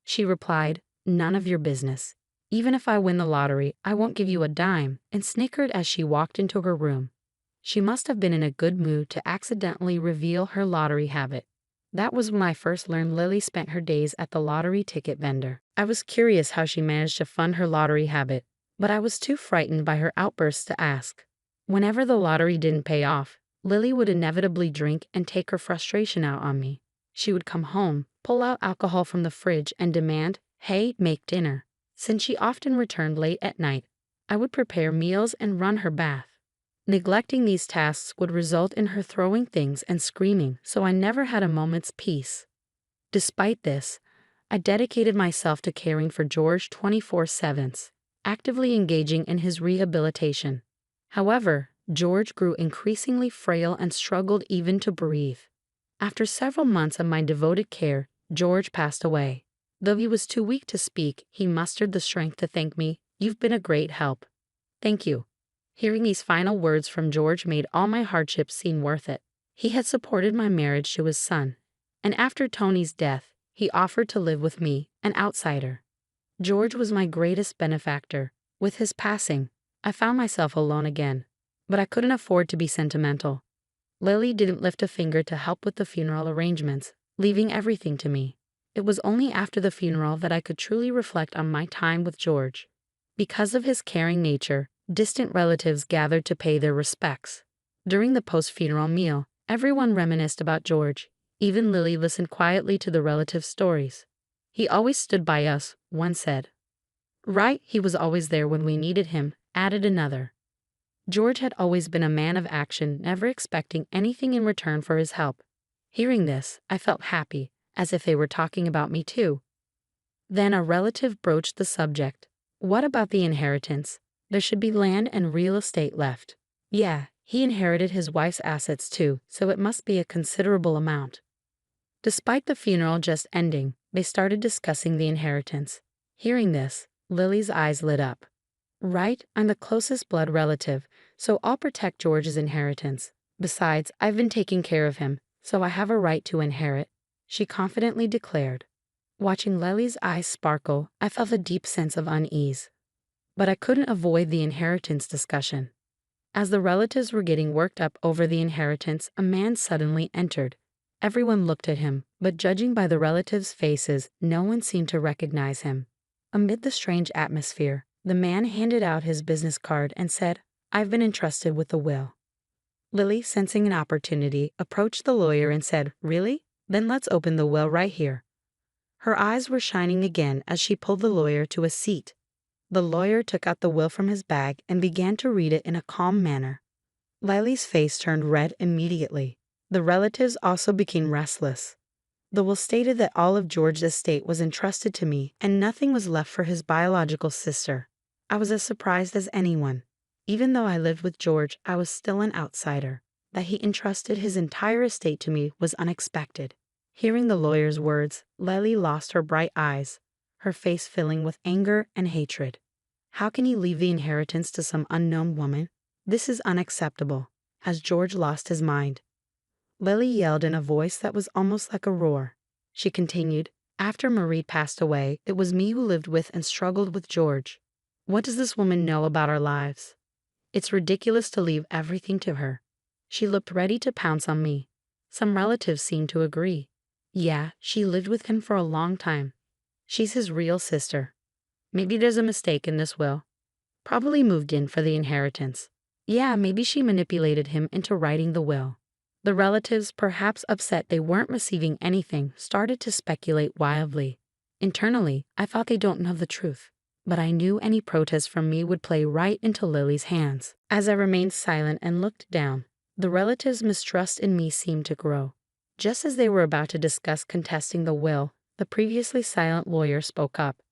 She replied, "None of your business. Even if I win the lottery, I won't give you a dime, and snickered as she walked into her room. She must have been in a good mood to accidentally reveal her lottery habit. That was when I first learned Lily spent her days at the lottery ticket vendor. I was curious how she managed to fund her lottery habit, but I was too frightened by her outbursts to ask. Whenever the lottery didn't pay off, Lily would inevitably drink and take her frustration out on me. She would come home, pull out alcohol from the fridge, and demand, "Hey, make dinner." Since she often returned late at night, I would prepare meals and run her bath. Neglecting these tasks would result in her throwing things and screaming, so I never had a moment's peace. Despite this, I dedicated myself to caring for George 24/7, actively engaging in his rehabilitation. However, George grew increasingly frail and struggled even to breathe. After several months of my devoted care, George passed away. Though he was too weak to speak, he mustered the strength to thank me. "You've been a great help." "Thank you." Hearing these final words from George made all my hardships seem worth it. He had supported my marriage to his son, and after Tony's death, he offered to live with me, an outsider. George was my greatest benefactor. With his passing, I found myself alone again, but I couldn't afford to be sentimental. Lily didn't lift a finger to help with the funeral arrangements, leaving everything to me. It was only after the funeral that I could truly reflect on my time with George. Because of his caring nature, distant relatives gathered to pay their respects. During the post-funeral meal, everyone reminisced about George. Even Lily listened quietly to the relatives' stories. "He always stood by us," one said. "Right, he was always there when we needed him," added another. George had always been a man of action, never expecting anything in return for his help. Hearing this, I felt happy, as if they were talking about me too. Then a relative broached the subject. "What about the inheritance? There should be land and real estate left." "Yeah, he inherited his wife's assets too, so it must be a considerable amount." Despite the funeral just ending, they started discussing the inheritance. Hearing this, Lily's eyes lit up. "Right, I'm the closest blood relative, so I'll protect George's inheritance. Besides, I've been taking care of him, so I have a right to inherit," she confidently declared. Watching Lily's eyes sparkle, I felt a deep sense of unease. But I couldn't avoid the inheritance discussion. As the relatives were getting worked up over the inheritance, a man suddenly entered. Everyone looked at him, but judging by the relatives' faces, no one seemed to recognize him. Amid the strange atmosphere, the man handed out his business card and said, "I've been entrusted with the will." Lily, sensing an opportunity, approached the lawyer and said, "Really? Then let's open the will right here." Her eyes were shining again as she pulled the lawyer to a seat. The lawyer took out the will from his bag and began to read it in a calm manner. Lily's face turned red immediately. The relatives also became restless. The will stated that all of George's estate was entrusted to me and nothing was left for his biological sister. I was as surprised as anyone. Even though I lived with George, I was still an outsider. That he entrusted his entire estate to me was unexpected. Hearing the lawyer's words, Lily lost her bright eyes, her face filling with anger and hatred. How can he leave the inheritance to some unknown woman? This is unacceptable. Has George lost his mind? Lily yelled in a voice that was almost like a roar. She continued, "After Marie passed away, it was me who lived with and struggled with George. What does this woman know about our lives? It's ridiculous to leave everything to her." She looked ready to pounce on me. Some relatives seemed to agree. "Yeah, she lived with him for a long time. She's his real sister. Maybe there's a mistake in this will. Probably moved in for the inheritance. Yeah, maybe she manipulated him into writing the will." The relatives, perhaps upset they weren't receiving anything, started to speculate wildly. Internally, I thought they don't know the truth, but I knew any protest from me would play right into Lily's hands. As I remained silent and looked down, the relatives' mistrust in me seemed to grow. Just as they were about to discuss contesting the will, the previously silent lawyer spoke up.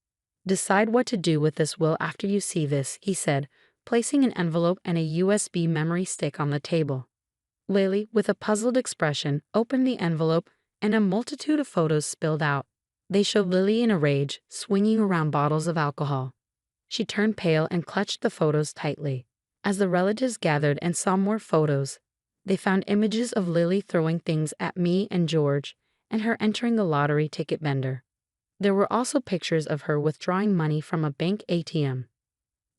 "Decide what to do with this will after you see this," he said, placing an envelope and a USB memory stick on the table. Lily, with a puzzled expression, opened the envelope, and a multitude of photos spilled out. They showed Lily in a rage, swinging around bottles of alcohol. She turned pale and clutched the photos tightly. As the relatives gathered and saw more photos, they found images of Lily throwing things at me and George, and her entering the lottery ticket vendor. There were also pictures of her withdrawing money from a bank ATM.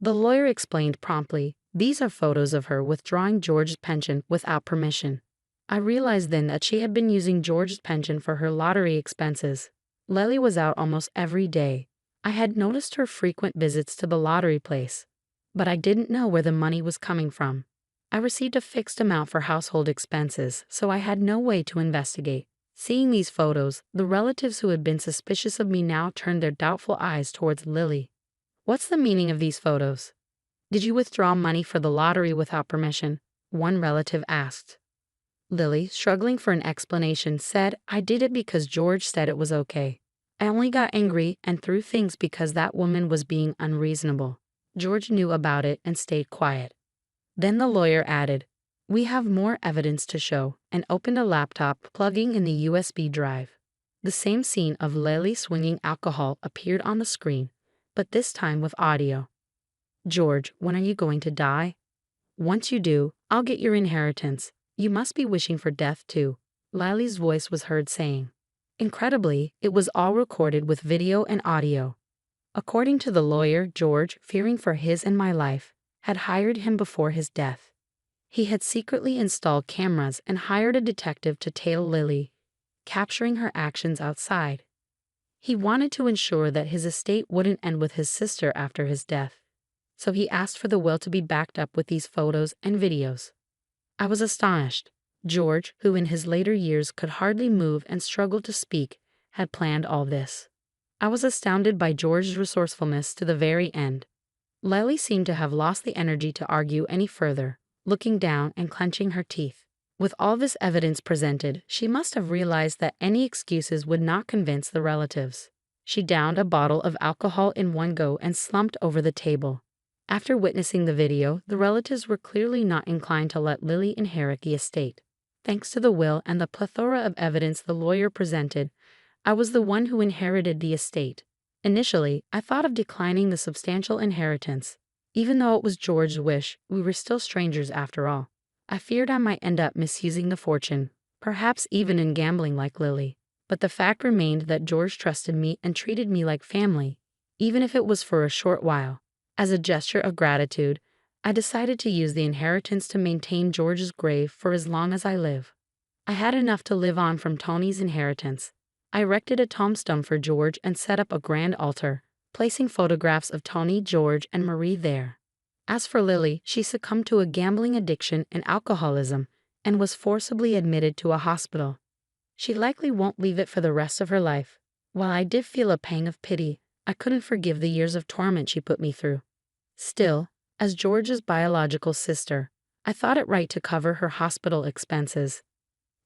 The lawyer explained promptly, "These are photos of her withdrawing George's pension without permission." I realized then that she had been using George's pension for her lottery expenses. Lily was out almost every day. I had noticed her frequent visits to the lottery place, but I didn't know where the money was coming from. I received a fixed amount for household expenses, so I had no way to investigate. Seeing these photos, the relatives who had been suspicious of me now turned their doubtful eyes towards Lily. "What's the meaning of these photos? Did you withdraw money for the lottery without permission?" one relative asked. Lily, struggling for an explanation, said, "I did it because George said it was okay. I only got angry and threw things because that woman was being unreasonable. George knew about it and stayed quiet." Then the lawyer added, "We have more evidence to show," and opened a laptop, plugging in the USB drive. The same scene of Lily swinging alcohol appeared on the screen, but this time with audio. "George, when are you going to die? Once you do, I'll get your inheritance. You must be wishing for death too," Lily's voice was heard saying. Incredibly, it was all recorded with video and audio. According to the lawyer, George, fearing for his and my life, had hired him before his death. He had secretly installed cameras and hired a detective to tail Lily, capturing her actions outside. He wanted to ensure that his estate wouldn't end with his sister after his death, so he asked for the will to be backed up with these photos and videos. I was astonished. George, who in his later years could hardly move and struggled to speak, had planned all this. I was astounded by George's resourcefulness to the very end. Lily seemed to have lost the energy to argue any further, looking down and clenching her teeth. With all this evidence presented, she must have realized that any excuses would not convince the relatives. She downed a bottle of alcohol in one go and slumped over the table. After witnessing the video, the relatives were clearly not inclined to let Lily inherit the estate. Thanks to the will and the plethora of evidence the lawyer presented, I was the one who inherited the estate. Initially, I thought of declining the substantial inheritance. Even though it was George's wish, we were still strangers after all. I feared I might end up misusing the fortune, perhaps even in gambling like Lily. But the fact remained that George trusted me and treated me like family, even if it was for a short while. As a gesture of gratitude, I decided to use the inheritance to maintain George's grave for as long as I live. I had enough to live on from Tony's inheritance. I erected a tombstone for George and set up a grand altar, placing photographs of Tony, George, and Marie there. As for Lily, she succumbed to a gambling addiction and alcoholism and was forcibly admitted to a hospital. She likely won't leave it for the rest of her life. While I did feel a pang of pity, I couldn't forgive the years of torment she put me through. Still, as George's biological sister, I thought it right to cover her hospital expenses.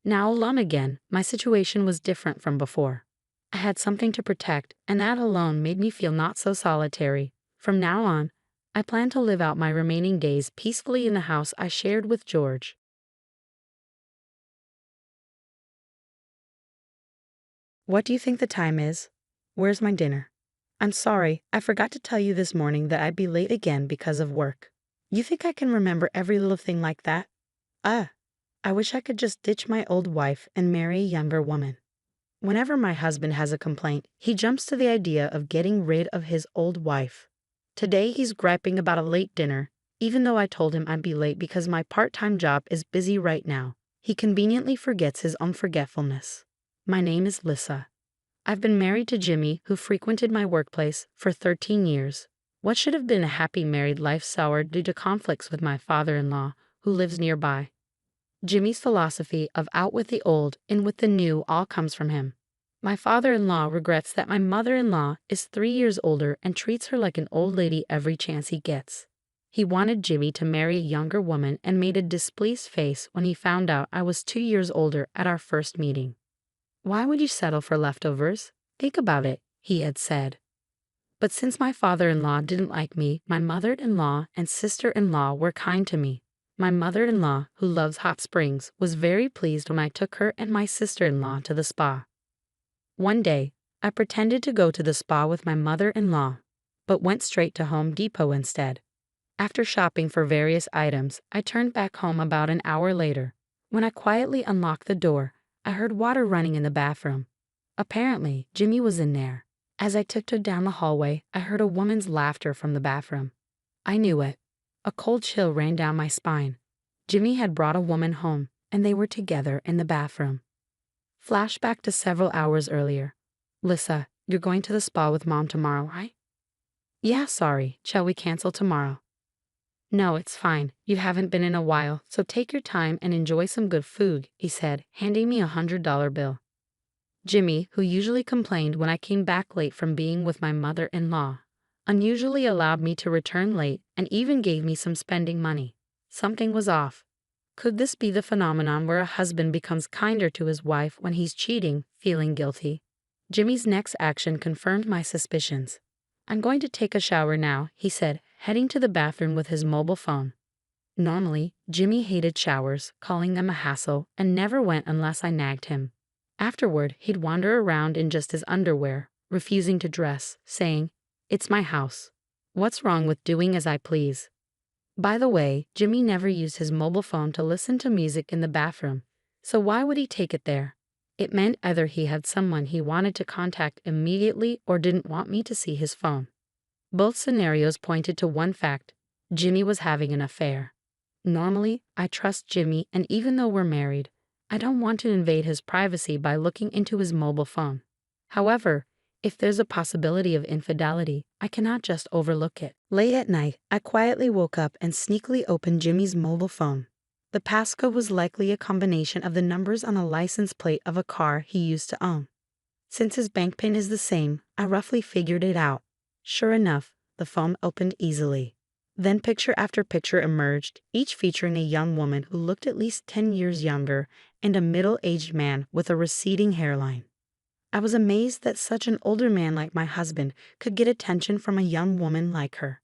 Now alone again, my situation was different from before. I had something to protect, and that alone made me feel not so solitary. From now on, I plan to live out my remaining days peacefully in the house I shared with George. What do you think the time is? Where's my dinner? I'm sorry, I forgot to tell you this morning that I'd be late again because of work. You think I can remember every little thing like that? I wish I could just ditch my old wife and marry a younger woman. Whenever my husband has a complaint, he jumps to the idea of getting rid of his old wife. Today he's griping about a late dinner, even though I told him I'd be late because my part-time job is busy right now. He conveniently forgets his own forgetfulness. My name is Lissa. I've been married to Jimmy, who frequented my workplace, for 13 years. What should have been a happy married life soured due to conflicts with my father-in-law, who lives nearby. Jimmy's philosophy of out with the old, in with the new all comes from him. My father-in-law regrets that my mother-in-law is 3 years older and treats her like an old lady every chance he gets. He wanted Jimmy to marry a younger woman and made a displeased face when he found out I was 2 years older at our first meeting. "Why would you settle for leftovers? Think about it," he had said. But since my father-in-law didn't like me, my mother-in-law and sister-in-law were kind to me. My mother-in-law, who loves hot springs, was very pleased when I took her and my sister-in-law to the spa. One day, I pretended to go to the spa with my mother-in-law, but went straight to Home Depot instead. After shopping for various items, I turned back home about an hour later. When I quietly unlocked the door, I heard water running in the bathroom. Apparently, Jimmy was in there. As I tiptoed down the hallway, I heard a woman's laughter from the bathroom. I knew it. A cold chill ran down my spine. Jimmy had brought a woman home, and they were together in the bathroom. Flashback to several hours earlier. Lissa, you're going to the spa with Mom tomorrow, right? Yeah, sorry. Shall we cancel tomorrow? No, it's fine. You haven't been in a while, so take your time and enjoy some good food, he said, handing me $100 bill. Jimmy, who usually complained when I came back late from being with my mother-in-law, unusually allowed me to return late and even gave me some spending money. Something was off. Could this be the phenomenon where a husband becomes kinder to his wife when he's cheating, feeling guilty? Jimmy's next action confirmed my suspicions. I'm going to take a shower now, he said, heading to the bathroom with his mobile phone. Normally, Jimmy hated showers, calling them a hassle, and never went unless I nagged him. Afterward, he'd wander around in just his underwear, refusing to dress, saying, "It's my house. What's wrong with doing as I please?" By the way, Jimmy never used his mobile phone to listen to music in the bathroom, so why would he take it there? It meant either he had someone he wanted to contact immediately or didn't want me to see his phone. Both scenarios pointed to one fact: Jimmy was having an affair. Normally, I trust Jimmy, and even though we're married, I don't want to invade his privacy by looking into his mobile phone. However, if there's a possibility of infidelity, I cannot just overlook it. Late at night, I quietly woke up and sneakily opened Jimmy's mobile phone. The passcode was likely a combination of the numbers on a license plate of a car he used to own. Since his bank PIN is the same, I roughly figured it out. Sure enough, the phone opened easily. Then picture after picture emerged, each featuring a young woman who looked at least 10 years younger and a middle-aged man with a receding hairline. I was amazed that such an older man like my husband could get attention from a young woman like her.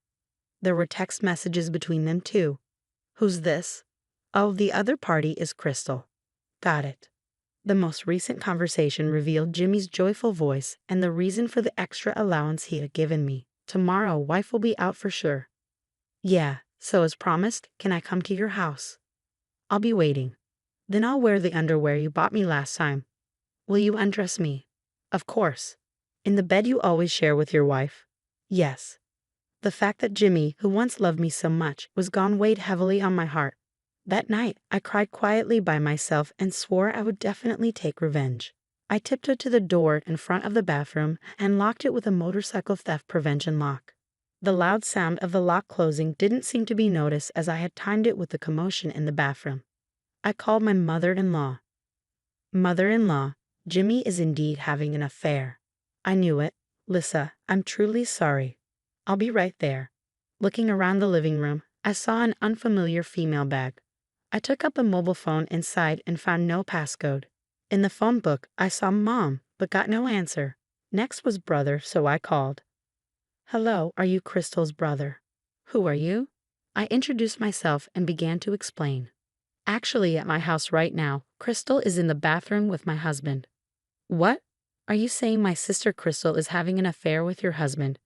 There were text messages between them too. Who's this? Oh, the other party is Crystal. Got it. The most recent conversation revealed Jimmy's joyful voice and the reason for the extra allowance he had given me. Tomorrow, wife will be out for sure. Yeah, so as promised, can I come to your house? I'll be waiting. Then I'll wear the underwear you bought me last time. Will you undress me? Of course. In the bed you always share with your wife? Yes. The fact that Jimmy, who once loved me so much, was gone weighed heavily on my heart. That night, I cried quietly by myself and swore I would definitely take revenge. I tiptoed to the door in front of the bathroom and locked it with a motorcycle theft prevention lock. The loud sound of the lock closing didn't seem to be noticed as I had timed it with the commotion in the bathroom. I called my mother-in-law. Mother-in-law, Jimmy is indeed having an affair. I knew it. Lissa, I'm truly sorry. I'll be right there. Looking around the living room, I saw an unfamiliar female bag. I took up the mobile phone inside and found no passcode. In the phone book, I saw Mom, but got no answer. Next was brother, so I called. Hello, are you Crystal's brother? Who are you? I introduced myself and began to explain. Actually, at my house right now, Crystal is in the bathroom with my husband. What? Are you saying my sister Crystal is having an affair with your husband?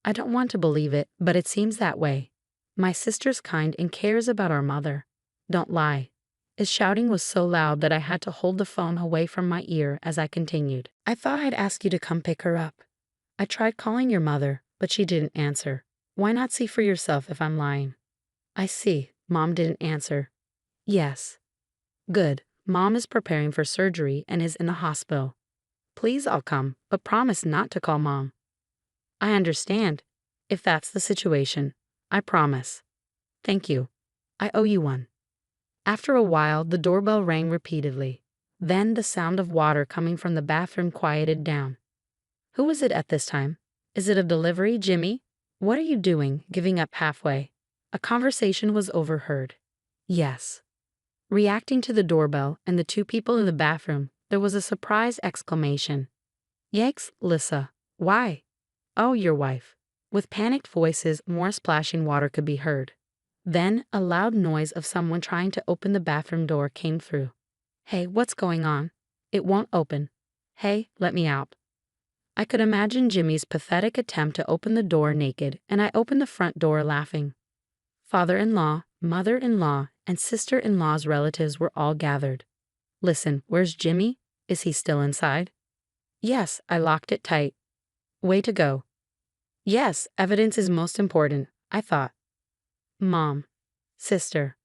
I don't want to believe it, but it seems that way. My sister's kind and cares about our mother. Don't lie. His shouting was so loud that I had to hold the phone away from my ear as I continued. I thought I'd ask you to come pick her up. I tried calling your mother, but she didn't answer. Why not see for yourself if I'm lying? I see. Mom didn't answer. Yes. Good. Mom is preparing for surgery and is in the hospital. Please, I'll come, but promise not to call Mom. I understand. If that's the situation, I promise. Thank you. I owe you one. After a while, the doorbell rang repeatedly. Then the sound of water coming from the bathroom quieted down. Who is it at this time? Is it a delivery, Jimmy? What are you doing, giving up halfway? A conversation was overheard. Yes. Reacting to the doorbell and the two people in the bathroom, there was a surprised exclamation. Yikes, Lissa. Why? Oh, your wife. With panicked voices, more splashing water could be heard. Then, a loud noise of someone trying to open the bathroom door came through. Hey, what's going on? It won't open. Hey, let me out. I could imagine Jimmy's pathetic attempt to open the door naked, and I opened the front door laughing. Father-in-law, mother-in-law, and sister-in-law's relatives were all gathered. Listen, where's Jimmy? Is he still inside? Yes, I locked it tight. Way to go. Yes, evidence is most important, I thought. Mom. Sister.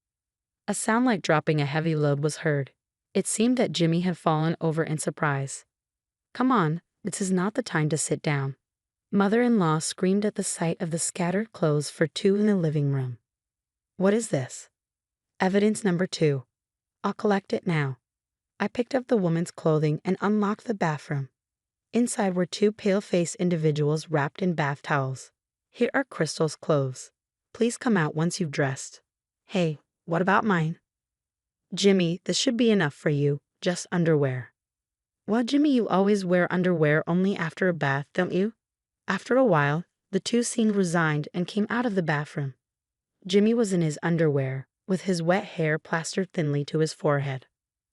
A sound like dropping a heavy load was heard. It seemed that Jimmy had fallen over in surprise. Come on, this is not the time to sit down. Mother-in-law screamed at the sight of the scattered clothes for two in the living room. What is this? Evidence number 2. I'll collect it now. I picked up the woman's clothing and unlocked the bathroom. Inside were two pale-faced individuals wrapped in bath towels. Here are Crystal's clothes. Please come out once you've dressed. Hey, what about mine? Jimmy, this should be enough for you, just underwear. Well, Jimmy, you always wear underwear only after a bath, don't you? After a while, the two seemed resigned and came out of the bathroom. Jimmy was in his underwear, with his wet hair plastered thinly to his forehead.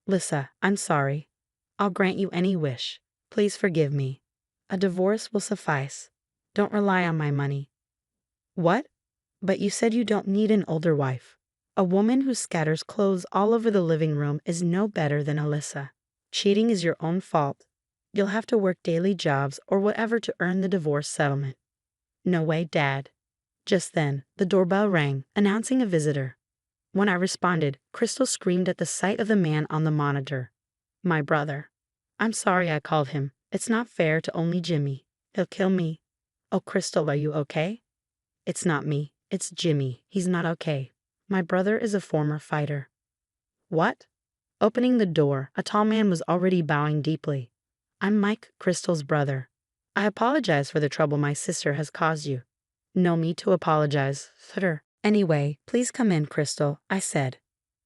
Lissa, I'm sorry. I'll grant you any wish. Please forgive me. A divorce will suffice. Don't rely on my money. What? But you said you don't need an older wife. A woman who scatters clothes all over the living room is no better than Alyssa. Cheating is your own fault. You'll have to work daily jobs or whatever to earn the divorce settlement. No way, Dad. Just then, the doorbell rang, announcing a visitor. When I responded, Crystal screamed at the sight of the man on the monitor. My brother. I'm sorry I called him. It's not fair to only Jimmy. He'll kill me. Oh, Crystal, are you okay? It's not me. It's Jimmy. He's not okay. My brother is a former fighter. What? Opening the door, a tall man was already bowing deeply. I'm Mike, Crystal's brother. I apologize for the trouble my sister has caused you. No need to apologize, sir. Anyway, please come in, Crystal, I said.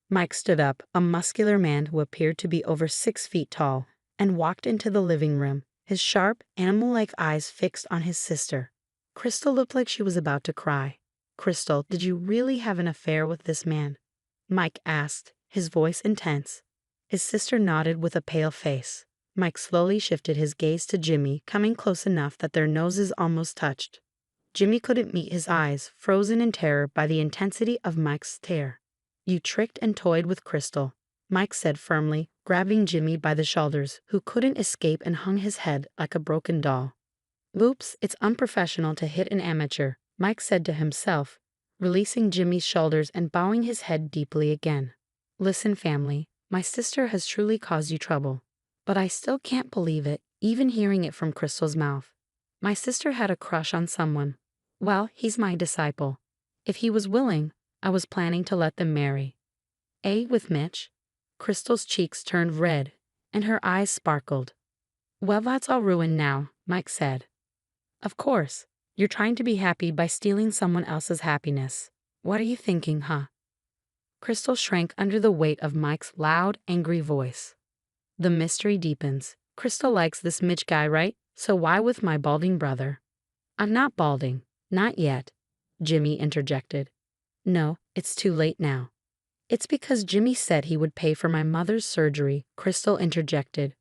Mike stood up, a muscular man who appeared to be over 6 feet tall, and walked into the living room, his sharp, animal-like eyes fixed on his sister. Crystal looked like she was about to cry. Crystal, did you really have an affair with this man? Mike asked, his voice intense. His sister nodded with a pale face. Mike slowly shifted his gaze to Jimmy, coming close enough that their noses almost touched. Jimmy couldn't meet his eyes, frozen in terror by the intensity of Mike's stare. You tricked and toyed with Crystal, Mike said firmly, grabbing Jimmy by the shoulders, who couldn't escape and hung his head like a broken doll. Oops, it's unprofessional to hit an amateur, Mike said to himself, releasing Jimmy's shoulders and bowing his head deeply again. Listen, family, my sister has truly caused you trouble. But I still can't believe it, even hearing it from Crystal's mouth. My sister had a crush on someone. Well, he's my disciple. If he was willing, I was planning to let them marry. With Mitch? Crystal's cheeks turned red, and her eyes sparkled. Well, that's all ruined now, Mike said. Of course, you're trying to be happy by stealing someone else's happiness. What are you thinking, huh? Crystal shrank under the weight of Mike's loud, angry voice. The mystery deepens. Crystal likes this Mitch guy, right? So why with my balding brother? I'm not balding. Not yet, Jimmy interjected. No, it's too late now. It's because Jimmy said he would pay for my mother's surgery, Crystal interjected.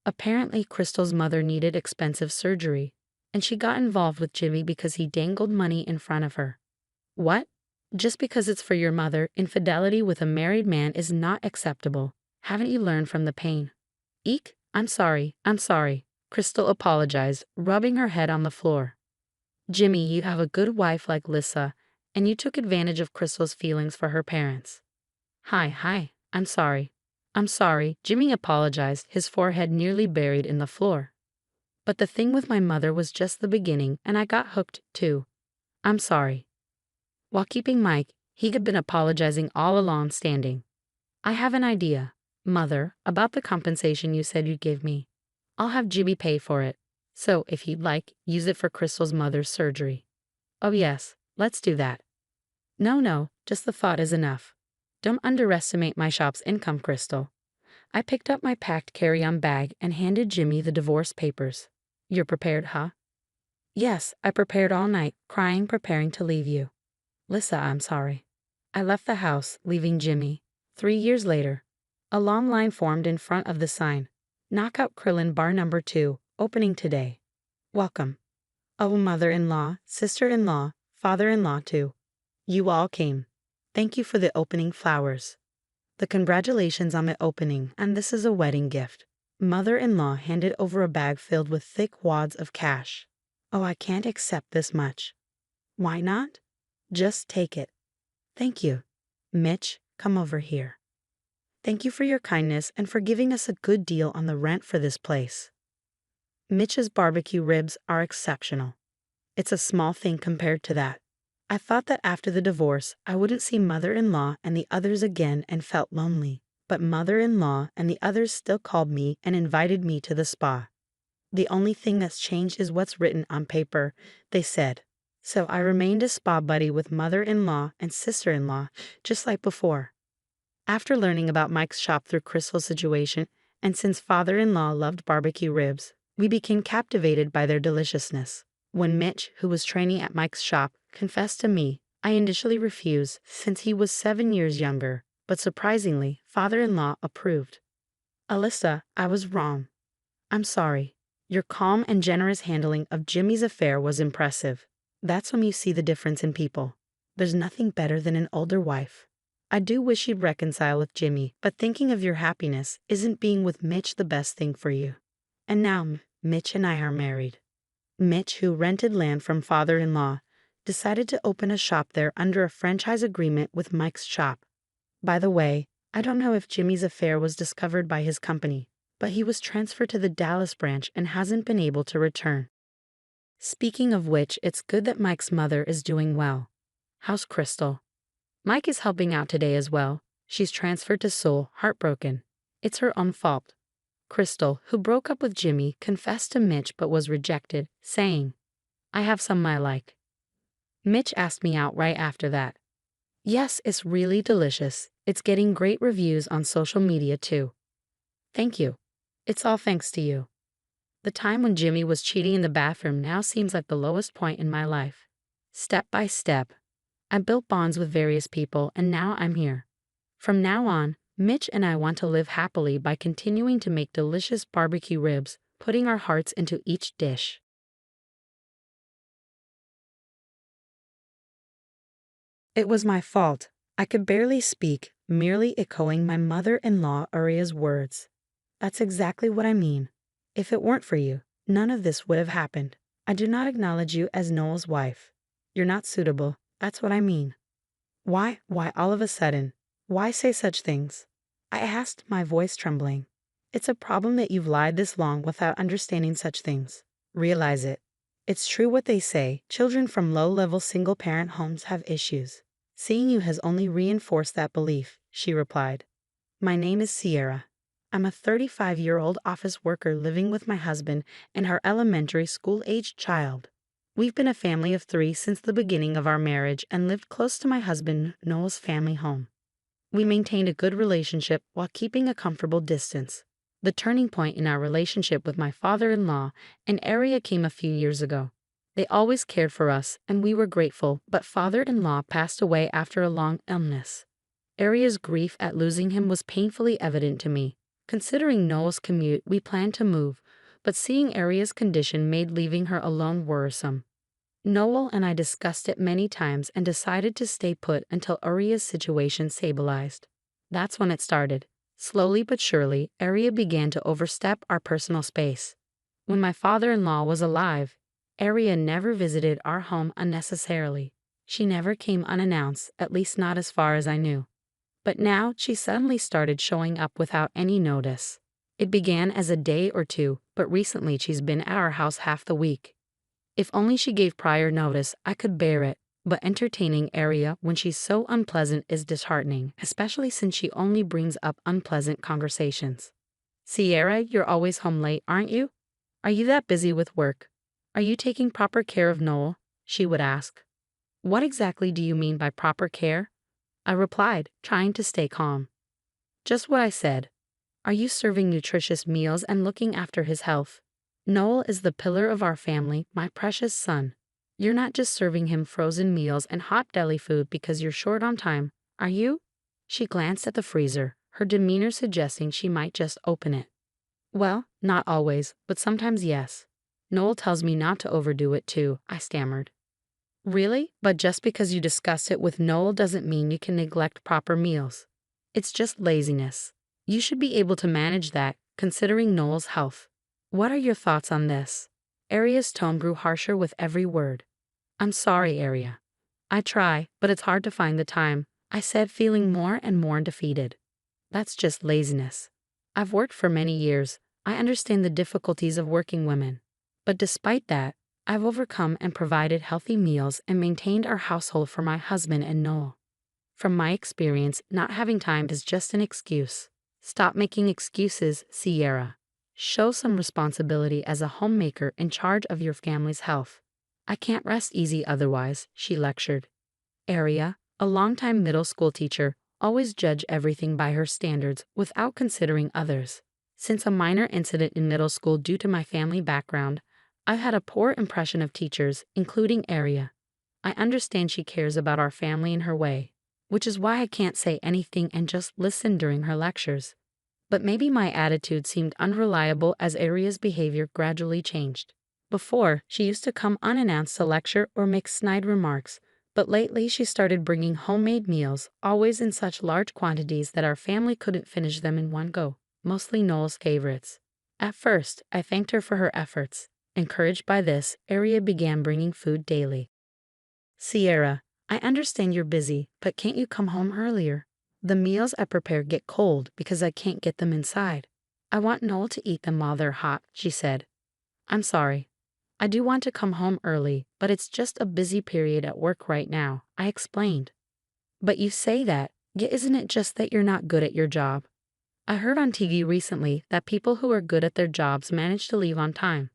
Apparently, Crystal's mother needed expensive surgery, and she got involved with Jimmy because he dangled money in front of her. What? Just because it's for your mother, infidelity with a married man is not acceptable. Haven't you learned from the pain? Eek, I'm sorry, Crystal apologized, rubbing her head on the floor. Jimmy, you have a good wife like Lissa, and you took advantage of Crystal's feelings for her parents. Hi, I'm sorry, Jimmy apologized, his forehead nearly buried in the floor. But the thing with my mother was just the beginning, and I got hooked, too. I'm sorry. While keeping Mike, he had been apologizing all along, standing. I have an idea, Mother, about the compensation you said you'd give me. I'll have Jimmy pay for it. So, if you'd like, use it for Crystal's mother's surgery. Oh yes, let's do that. No, just the thought is enough. Don't underestimate my shop's income, Crystal. I picked up my packed carry-on bag and handed Jimmy the divorce papers. You're prepared, huh? Yes, I prepared all night, crying, preparing to leave you. Lissa, I'm sorry. I left the house, leaving Jimmy. 3 years later, a long line formed in front of the sign. Knockout Krillin Bar number 2, opening today. Welcome. Oh, mother-in-law, sister-in-law, father-in-law too. You all came. Thank you for the opening flowers. The congratulations on my opening, and this is a wedding gift. Mother-in-law handed over a bag filled with thick wads of cash. Oh, I can't accept this much. Why not? Just take it. Thank you. Mitch, come over here. Thank you for your kindness and for giving us a good deal on the rent for this place. Mitch's barbecue ribs are exceptional. It's a small thing compared to that. I thought that after the divorce, I wouldn't see mother-in-law and the others again and felt lonely. But mother-in-law and the others still called me and invited me to the spa. The only thing that's changed is what's written on paper, they said. So I remained a spa buddy with mother-in-law and sister-in-law, just like before. After learning about Mike's shop through Crystal's situation, and since father-in-law loved barbecue ribs, we became captivated by their deliciousness. When Mitch, who was training at Mike's shop, confessed to me, I initially refused since he was 7 years younger, but surprisingly, father-in-law approved. Alyssa, I was wrong. I'm sorry. Your calm and generous handling of Jimmy's affair was impressive. That's when you see the difference in people. There's nothing better than an older wife. I do wish you'd reconcile with Jimmy, but thinking of your happiness, isn't being with Mitch the best thing for you? And now, Mitch and I are married. Mitch, who rented land from father-in-law, decided to open a shop there under a franchise agreement with Mike's shop. By the way, I don't know if Jimmy's affair was discovered by his company, but he was transferred to the Dallas branch and hasn't been able to return. Speaking of which, it's good that Mike's mother is doing well. How's Crystal? Mike is helping out today as well. She's transferred to Seoul, heartbroken. It's her own fault. Crystal, who broke up with Jimmy, confessed to Mitch but was rejected, saying, I have some I like. Mitch asked me out right after that. Yes, it's really delicious. It's getting great reviews on social media too. Thank you. It's all thanks to you. The time when Jimmy was cheating in the bathroom now seems like the lowest point in my life. Step by step, I built bonds with various people and now I'm here. From now on, Mitch and I want to live happily by continuing to make delicious barbecue ribs, putting our hearts into each dish. It was my fault. I could barely speak, merely echoing my mother-in-law Uriah's words. That's exactly what I mean. If it weren't for you, none of this would have happened. I do not acknowledge you as Noel's wife. You're not suitable. That's what I mean. Why all of a sudden? Why say such things? I asked, my voice trembling. It's a problem that you've lied this long without understanding such things. Realize it. It's true what they say, children from low-level single-parent homes have issues. Seeing you has only reinforced that belief, she replied. My name is Sierra. I'm a 35-year-old office worker living with my husband and our elementary school-aged child. We've been a family of 3 since the beginning of our marriage and lived close to my husband Noel's family home. We maintained a good relationship while keeping a comfortable distance. The turning point in our relationship with my father-in-law and Uriah came a few years ago. They always cared for us and we were grateful, but father-in-law passed away after a long illness. Uriah's grief at losing him was painfully evident to me. Considering Noel's commute, we planned to move, but seeing Uriah's condition made leaving her alone worrisome. Noel and I discussed it many times and decided to stay put until Uriah's situation stabilized. That's when it started. Slowly but surely, Uriah began to overstep our personal space. When my father-in-law was alive, Uriah never visited our home unnecessarily. She never came unannounced, at least not as far as I knew. But now she suddenly started showing up without any notice. It began as a day or two, but recently she's been at our house half the week. If only she gave prior notice, I could bear it, but entertaining Uriah when she's so unpleasant is disheartening, especially since she only brings up unpleasant conversations. Sierra, you're always home late, aren't you? Are you that busy with work? Are you taking proper care of Noel? She would ask. What exactly do you mean by proper care? I replied, trying to stay calm. Just what I said. Are you serving nutritious meals and looking after his health? Noel is the pillar of our family, my precious son. You're not just serving him frozen meals and hot deli food because you're short on time, are you? She glanced at the freezer, her demeanor suggesting she might just open it. Well, not always, but sometimes yes. Noel tells me not to overdo it too, I stammered. Really? But just because you discuss it with Noel doesn't mean you can neglect proper meals. It's just laziness. You should be able to manage that, considering Noel's health. What are your thoughts on this? Aria's tone grew harsher with every word. I'm sorry, Aria. I try, but it's hard to find the time, I said, feeling more and more defeated. That's just laziness. I've worked for many years. I understand the difficulties of working women. But despite that, I've overcome and provided healthy meals and maintained our household for my husband and Noel. From my experience, not having time is just an excuse. Stop making excuses, Sierra. Show some responsibility as a homemaker in charge of your family's health. I can't rest easy otherwise, she lectured. Aria, a longtime middle school teacher, always judged everything by her standards without considering others. Since a minor incident in middle school due to my family background, I've had a poor impression of teachers, including Aria. I understand she cares about our family in her way, which is why I can't say anything and just listen during her lectures. But maybe my attitude seemed unreliable as Aria's behavior gradually changed. Before, she used to come unannounced to lecture or make snide remarks, but lately she started bringing homemade meals, always in such large quantities that our family couldn't finish them in one go, mostly Noel's favorites. At first, I thanked her for her efforts. Encouraged by this, Aria began bringing food daily. Sierra, I understand you're busy, but can't you come home earlier? The meals I prepare get cold because I can't get them inside. I want Noel to eat them while they're hot, she said. I'm sorry. I do want to come home early, but it's just a busy period at work right now, I explained. But you say that, yet isn't it just that you're not good at your job? I heard on TV recently that people who are good at their jobs manage to leave on time.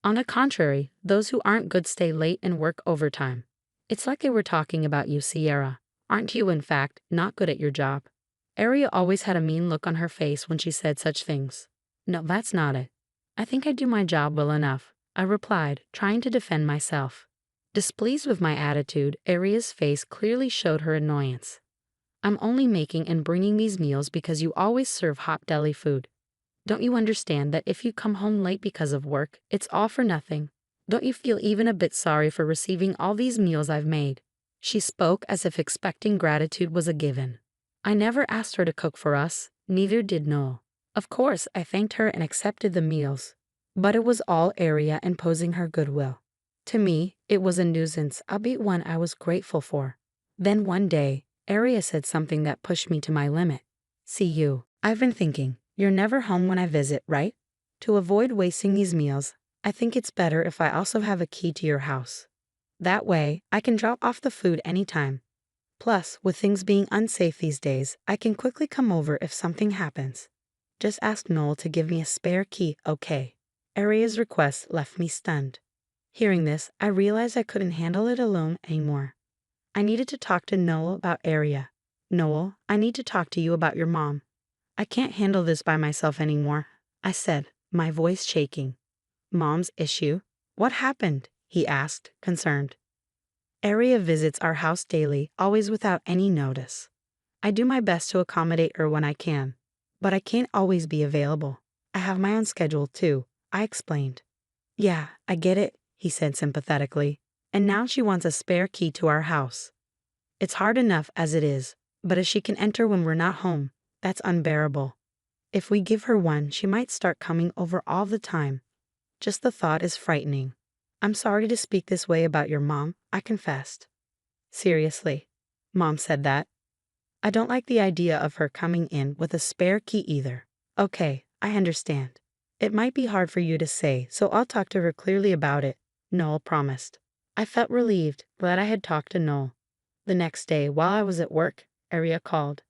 On the contrary, those who aren't good stay late and work overtime. It's like they were talking about you, Sierra. Aren't you, in fact, not good at your job? Aria always had a mean look on her face when she said such things. No, that's not it. I think I do my job well enough, I replied, trying to defend myself. Displeased with my attitude, Aria's face clearly showed her annoyance. I'm only making and bringing these meals because you always serve hot deli food. Don't you understand that if you come home late because of work, it's all for nothing? Don't you feel even a bit sorry for receiving all these meals I've made? She spoke as if expecting gratitude was a given. I never asked her to cook for us, neither did Noel. Of course, I thanked her and accepted the meals. But it was all Aria imposing her goodwill. To me, it was a nuisance, albeit one I was grateful for. Then one day, Aria said something that pushed me to my limit. See you. I've been thinking, you're never home when I visit, right? To avoid wasting these meals, I think it's better if I also have a key to your house. That way, I can drop off the food anytime. Plus, with things being unsafe these days, I can quickly come over if something happens. Just ask Noel to give me a spare key, okay? Aria's request left me stunned. Hearing this, I realized I couldn't handle it alone anymore. I needed to talk to Noel about Aria. Noel, I need to talk to you about your mom. I can't handle this by myself anymore, I said, my voice shaking. Mom's issue? What happened? He asked, concerned. Aria visits our house daily, always without any notice. I do my best to accommodate her when I can, but I can't always be available. I have my own schedule too, I explained. Yeah, I get it, he said sympathetically. And now she wants a spare key to our house. It's hard enough as it is, but if she can enter when we're not home, that's unbearable. If we give her one, she might start coming over all the time. Just the thought is frightening. I'm sorry to speak this way about your mom, I confessed. Seriously, Mom said that. I don't like the idea of her coming in with a spare key either. Okay, I understand. It might be hard for you to say, so I'll talk to her clearly about it, Noel promised. I felt relieved, glad I had talked to Noel. The next day, while I was at work, Aria called.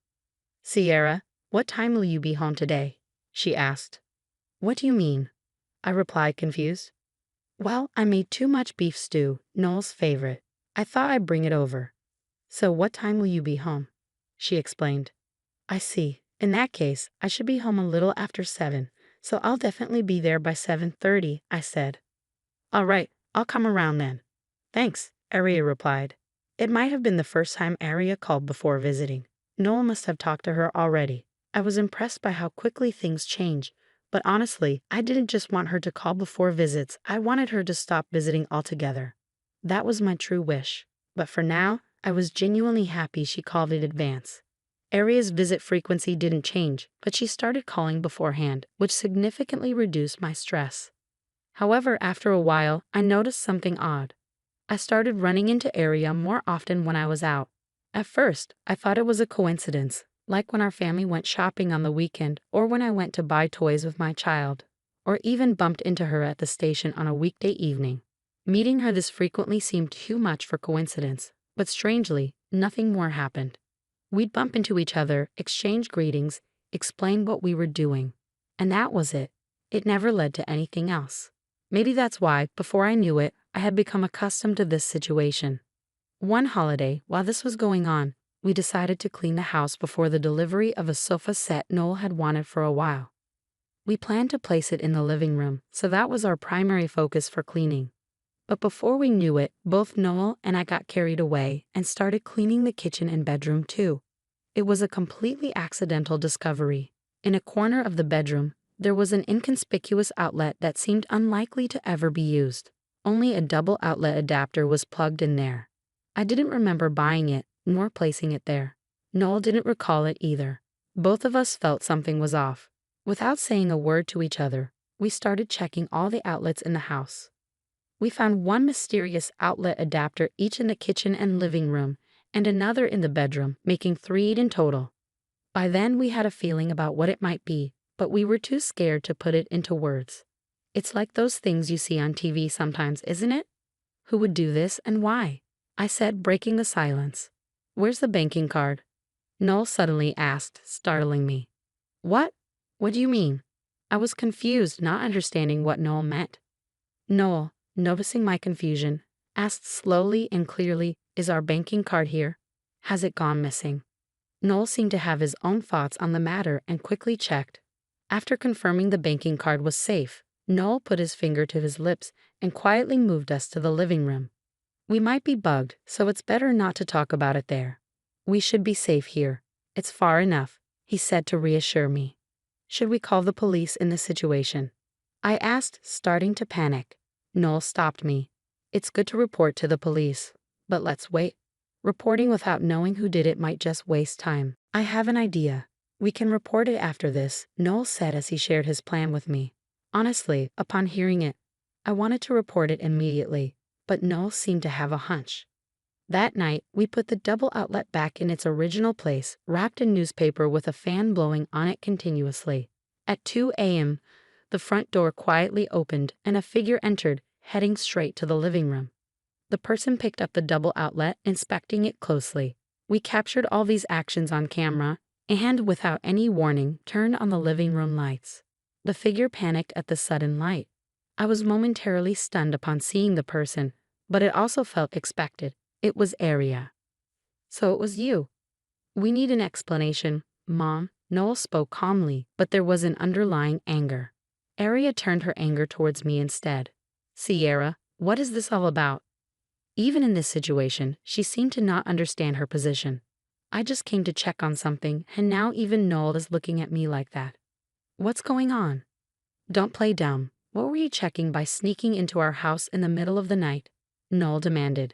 Sierra, what time will you be home today? She asked. What do you mean? I replied, confused. Well, I made too much beef stew, Noel's favorite. I thought I'd bring it over. So what time will you be home? She explained. I see. In that case, I should be home a little after 7, so I'll definitely be there by 7:30, I said. All right, I'll come around then. Thanks, Aria replied. It might have been the first time Aria called before visiting. Noel must have talked to her already. I was impressed by how quickly things change. But honestly, I didn't just want her to call before visits, I wanted her to stop visiting altogether. That was my true wish. But for now, I was genuinely happy she called in advance. Aria's visit frequency didn't change, but she started calling beforehand, which significantly reduced my stress. However, after a while, I noticed something odd. I started running into Area more often when I was out. At first, I thought it was a coincidence, like when our family went shopping on the weekend or when I went to buy toys with my child, or even bumped into her at the station on a weekday evening. Meeting her this frequently seemed too much for coincidence, but strangely, nothing more happened. We'd bump into each other, exchange greetings, explain what we were doing, and that was it. It never led to anything else. Maybe that's why, before I knew it, I had become accustomed to this situation. One holiday, while this was going on, we decided to clean the house before the delivery of a sofa set Noel had wanted for a while. We planned to place it in the living room, so that was our primary focus for cleaning. But before we knew it, both Noel and I got carried away and started cleaning the kitchen and bedroom too. It was a completely accidental discovery. In a corner of the bedroom, there was an inconspicuous outlet that seemed unlikely to ever be used. Only a double outlet adapter was plugged in there. I didn't remember buying it, nor placing it there. Noel didn't recall it either. Both of us felt something was off. Without saying a word to each other, we started checking all the outlets in the house. We found one mysterious outlet adapter each in the kitchen and living room, and another in the bedroom, making 3 in total. By then we had a feeling about what it might be, but we were too scared to put it into words. It's like those things you see on TV sometimes, isn't it? Who would do this and why? I said, breaking the silence. Where's the banking card? Noel suddenly asked, startling me. What? What do you mean? I was confused, not understanding what Noel meant. Noel, noticing my confusion, asked slowly and clearly, is our banking card here? Has it gone missing? Noel seemed to have his own thoughts on the matter and quickly checked. After confirming the banking card was safe, Noel put his finger to his lips and quietly moved us to the living room. We might be bugged, so it's better not to talk about it there. We should be safe here. It's far enough, he said to reassure me. Should we call the police in this situation? I asked, starting to panic. Noel stopped me. It's good to report to the police, but let's wait. Reporting without knowing who did it might just waste time. I have an idea. We can report it after this, Noel said as he shared his plan with me. Honestly, upon hearing it, I wanted to report it immediately, but Noel seemed to have a hunch. That night, we put the double outlet back in its original place, wrapped in newspaper with a fan blowing on it continuously. At 2 a.m., the front door quietly opened and a figure entered, heading straight to the living room. The person picked up the double outlet, inspecting it closely. We captured all these actions on camera, and without any warning, turned on the living room lights. The figure panicked at the sudden light. I was momentarily stunned upon seeing the person, but it also felt expected. It was Aria. So it was you. We need an explanation, Mom. Noel spoke calmly, but there was an underlying anger. Aria turned her anger towards me instead. Sierra, what is this all about? Even in this situation, she seemed to not understand her position. I just came to check on something, and now even Noel is looking at me like that. What's going on? Don't play dumb. What were you checking by sneaking into our house in the middle of the night? Noel demanded.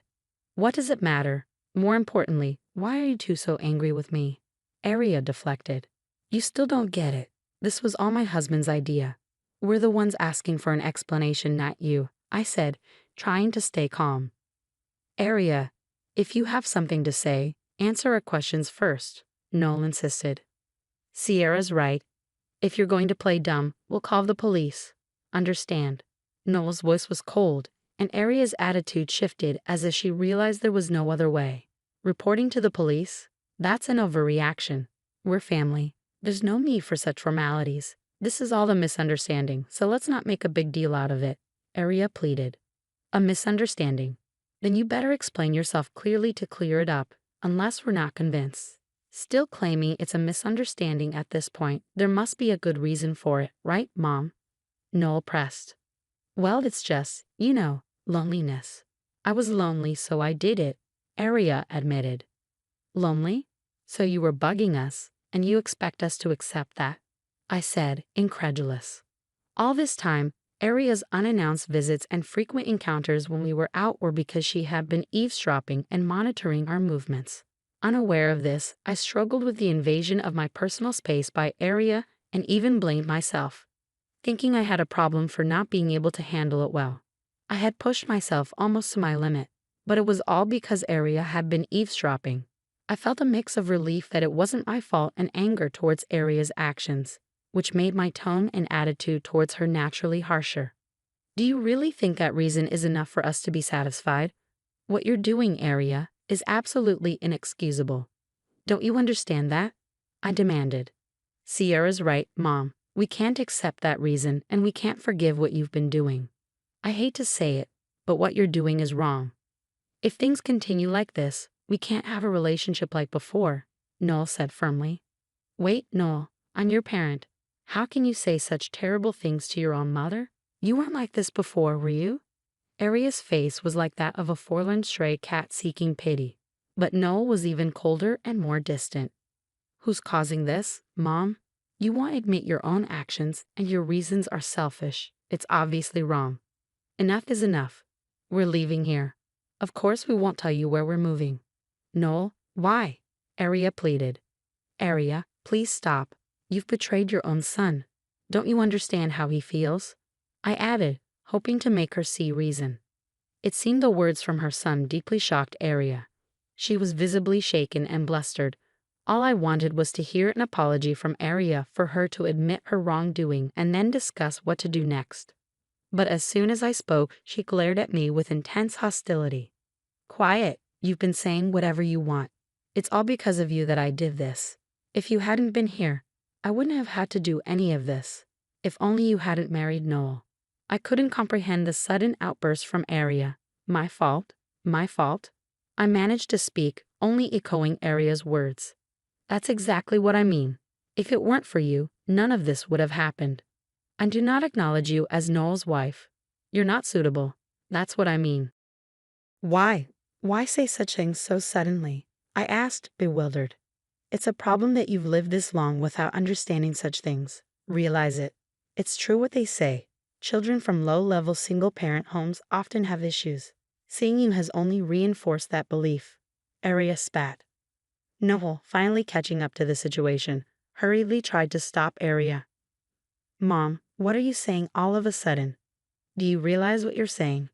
What does it matter? More importantly, why are you two so angry with me? Aria deflected. You still don't get it. This was all my husband's idea. We're the ones asking for an explanation, not you, I said, trying to stay calm. Aria, if you have something to say, answer our questions first, Noel insisted. Sierra's right. If you're going to play dumb, we'll call the police. Understand? Noel's voice was cold, and Aria's attitude shifted as if she realized there was no other way. Reporting to the police? That's an overreaction. We're family. There's no need for such formalities. This is all a misunderstanding, so let's not make a big deal out of it, Aria pleaded. A misunderstanding? Then you better explain yourself clearly to clear it up, unless we're not convinced. Still claiming it's a misunderstanding at this point, there must be a good reason for it, right, Mom? Noel pressed. Well, it's just, loneliness. I was lonely, so I did it, Aria admitted. Lonely? So you were bugging us, and you expect us to accept that? I said, incredulous. All this time, Aria's unannounced visits and frequent encounters when we were out were because she had been eavesdropping and monitoring our movements. Unaware of this, I struggled with the invasion of my personal space by Aria and even blamed myself. thinking I had a problem for not being able to handle it well. I had pushed myself almost to my limit, but it was all because Aria had been eavesdropping. I felt a mix of relief that it wasn't my fault and anger towards Aria's actions, which made my tone and attitude towards her naturally harsher. Do you really think that reason is enough for us to be satisfied? What you're doing, Aria, is absolutely inexcusable. Don't you understand that? I demanded. Sierra's right, Mom. We can't accept that reason and we can't forgive what you've been doing. I hate to say it, but what you're doing is wrong. If things continue like this, we can't have a relationship like before, Noel said firmly. Wait, Noel, I'm your parent. How can you say such terrible things to your own mother? You weren't like this before, were you? Aria's face was like that of a forlorn stray cat seeking pity, but Noel was even colder and more distant. Who's causing this, Mom? You won't admit your own actions and your reasons are selfish. It's obviously wrong. Enough is enough. We're leaving here. Of course we won't tell you where we're moving. Noel, why? Aria pleaded. Aria, please stop. You've betrayed your own son. Don't you understand how he feels? I added, hoping to make her see reason. It seemed the words from her son deeply shocked Aria. She was visibly shaken and blustered. All I wanted was to hear an apology from Aria for her to admit her wrongdoing and then discuss what to do next. But as soon as I spoke, she glared at me with intense hostility. Quiet, you've been saying whatever you want. It's all because of you that I did this. If you hadn't been here, I wouldn't have had to do any of this. If only you hadn't married Noel. I couldn't comprehend the sudden outburst from Aria. My fault? My fault? I managed to speak, only echoing Aria's words. That's exactly what I mean. If it weren't for you, none of this would have happened. I do not acknowledge you as Noel's wife. You're not suitable. That's what I mean. Why? Why say such things so suddenly? I asked, bewildered. It's a problem that you've lived this long without understanding such things. Realize it. It's true what they say. Children from low-level single-parent homes often have issues. Seeing you has only reinforced that belief. Aria spat. Noel, finally catching up to the situation, hurriedly tried to stop Aria. Mom, what are you saying all of a sudden? Do you realize what you're saying?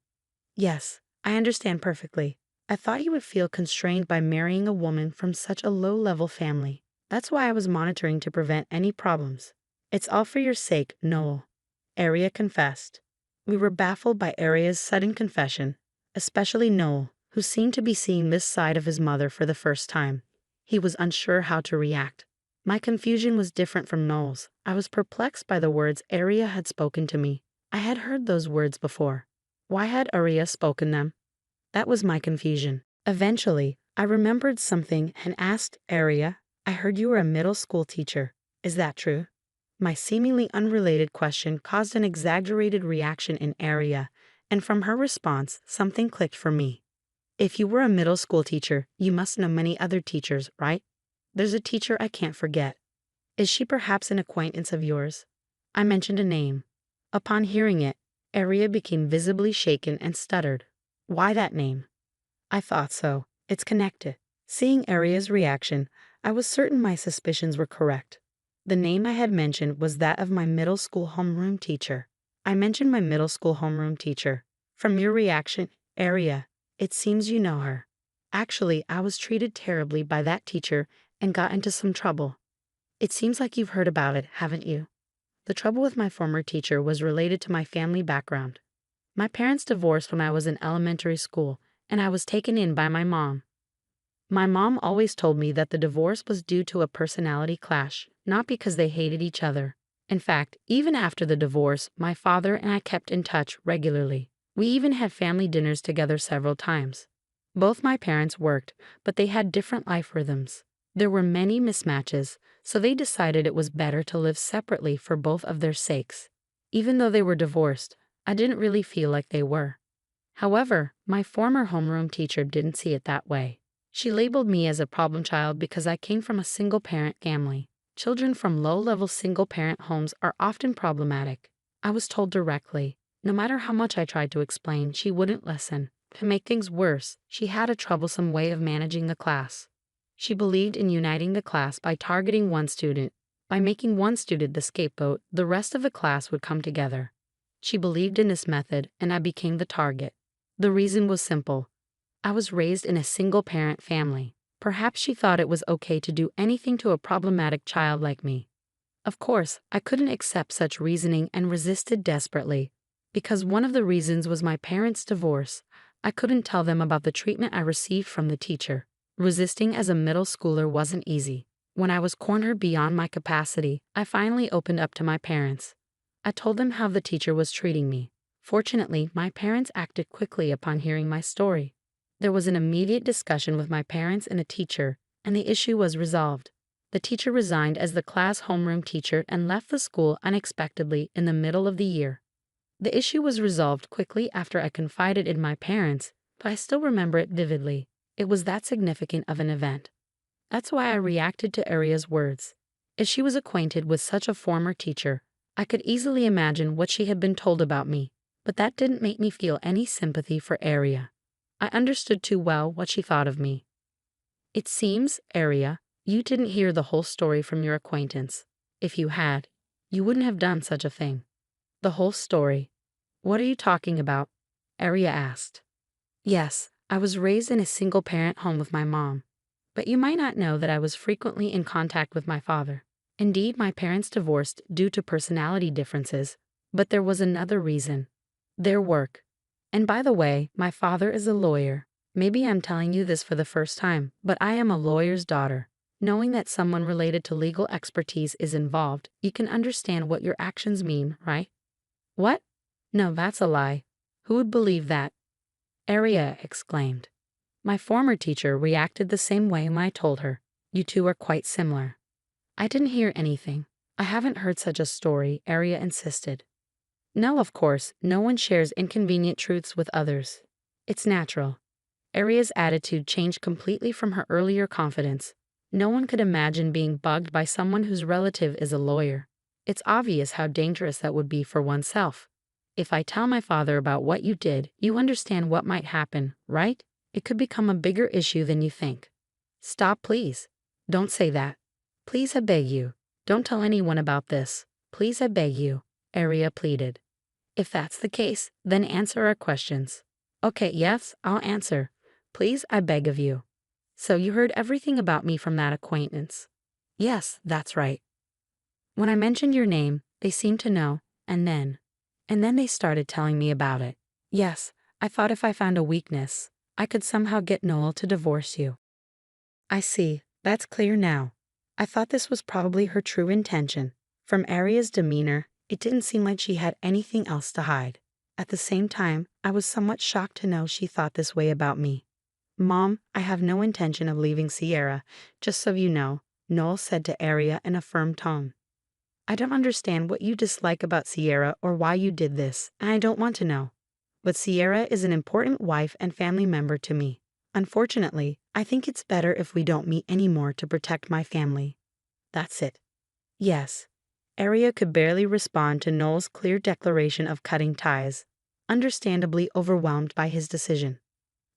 Yes, I understand perfectly. I thought you would feel constrained by marrying a woman from such a low-level family. That's why I was monitoring to prevent any problems. It's all for your sake, Noel. Aria confessed. We were baffled by Aria's sudden confession, especially Noel, who seemed to be seeing this side of his mother for the first time. He was unsure how to react. My confusion was different from Noel's. I was perplexed by the words Aria had spoken to me. I had heard those words before. Why had Aria spoken them? That was my confusion. Eventually, I remembered something and asked Aria, I heard you were a middle school teacher. Is that true? My seemingly unrelated question caused an exaggerated reaction in Aria, and from her response, something clicked for me. If you were a middle school teacher, you must know many other teachers, right? There's a teacher I can't forget. Is she perhaps an acquaintance of yours? I mentioned a name. Upon hearing it, Aria became visibly shaken and stuttered. Why that name? I thought so. It's connected. Seeing Aria's reaction, I was certain my suspicions were correct. The name I had mentioned was that of my middle school homeroom teacher. I mentioned my middle school homeroom teacher. From your reaction, Aria, it seems you know her. Actually, I was treated terribly by that teacher and got into some trouble. It seems like you've heard about it, haven't you? The trouble with my former teacher was related to my family background. My parents divorced when I was in elementary school, and I was taken in by my mom. My mom always told me that the divorce was due to a personality clash, not because they hated each other. In fact, even after the divorce, my father and I kept in touch regularly. We even had family dinners together several times. Both my parents worked, but they had different life rhythms. There were many mismatches, so they decided it was better to live separately for both of their sakes. Even though they were divorced, I didn't really feel like they were. However, my former homeroom teacher didn't see it that way. She labeled me as a problem child because I came from a single-parent family. Children from low-level single-parent homes are often problematic. I was told directly. No matter how much I tried to explain, she wouldn't listen. To make things worse, she had a troublesome way of managing the class. She believed in uniting the class by targeting one student, By making one student the scapegoat, the rest of the class would come together. She believed in this method, and I became the target. The reason was simple. I was raised in a single-parent family. Perhaps she thought it was okay to do anything to a problematic child like me. Of course, I couldn't accept such reasoning and resisted desperately. Because one of the reasons was my parents' divorce, I couldn't tell them about the treatment I received from the teacher. Resisting as a middle schooler wasn't easy. When I was cornered beyond my capacity, I finally opened up to my parents. I told them how the teacher was treating me. Fortunately, my parents acted quickly upon hearing my story. There was an immediate discussion with my parents and a teacher, and the issue was resolved. The teacher resigned as the class homeroom teacher and left the school unexpectedly in the middle of the year. The issue was resolved quickly after I confided in my parents, but I still remember it vividly. It was that significant of an event. That's why I reacted to Aria's words. If she was acquainted with such a former teacher, I could easily imagine what she had been told about me, but that didn't make me feel any sympathy for Aria. I understood too well what she thought of me. It seems, Aria, you didn't hear the whole story from your acquaintance. If you had, you wouldn't have done such a thing. The whole story. What are you talking about? Aria asked. Yes, I was raised in a single-parent home with my mom. But you might not know that I was frequently in contact with my father. Indeed, my parents divorced due to personality differences, but there was another reason. Their work. And by the way, my father is a lawyer. Maybe I'm telling you this for the first time, but I am a lawyer's daughter. Knowing that someone related to legal expertise is involved, you can understand what your actions mean, right? What? No, that's a lie. Who would believe that? Aria exclaimed. My former teacher reacted the same way when I told her. You two are quite similar. I didn't hear anything. I haven't heard such a story, Aria insisted. No, of course, no one shares inconvenient truths with others. It's natural. Aria's attitude changed completely from her earlier confidence. No one could imagine being bugged by someone whose relative is a lawyer. It's obvious how dangerous that would be for oneself. If I tell my father about what you did, you understand what might happen, right? It could become a bigger issue than you think. Stop, please. Don't say that. Please, I beg you. Don't tell anyone about this. Please, I beg you, Aria pleaded. If that's the case, then answer our questions. Okay, yes, I'll answer. Please, I beg of you. So you heard everything about me from that acquaintance? Yes, that's right. When I mentioned your name, they seemed to know, and then they started telling me about it. Yes, I thought if I found a weakness, I could somehow get Noel to divorce you. I see, that's clear now. I thought this was probably her true intention. From Aria's demeanor, it didn't seem like she had anything else to hide. At the same time, I was somewhat shocked to know she thought this way about me. Mom, I have no intention of leaving Sierra, just so you know, Noel said to Aria in a firm tone. I don't understand what you dislike about Sierra or why you did this, and I don't want to know. But Sierra is an important wife and family member to me. Unfortunately, I think it's better if we don't meet anymore to protect my family. That's it. Yes. Aria could barely respond to Noel's clear declaration of cutting ties, understandably overwhelmed by his decision.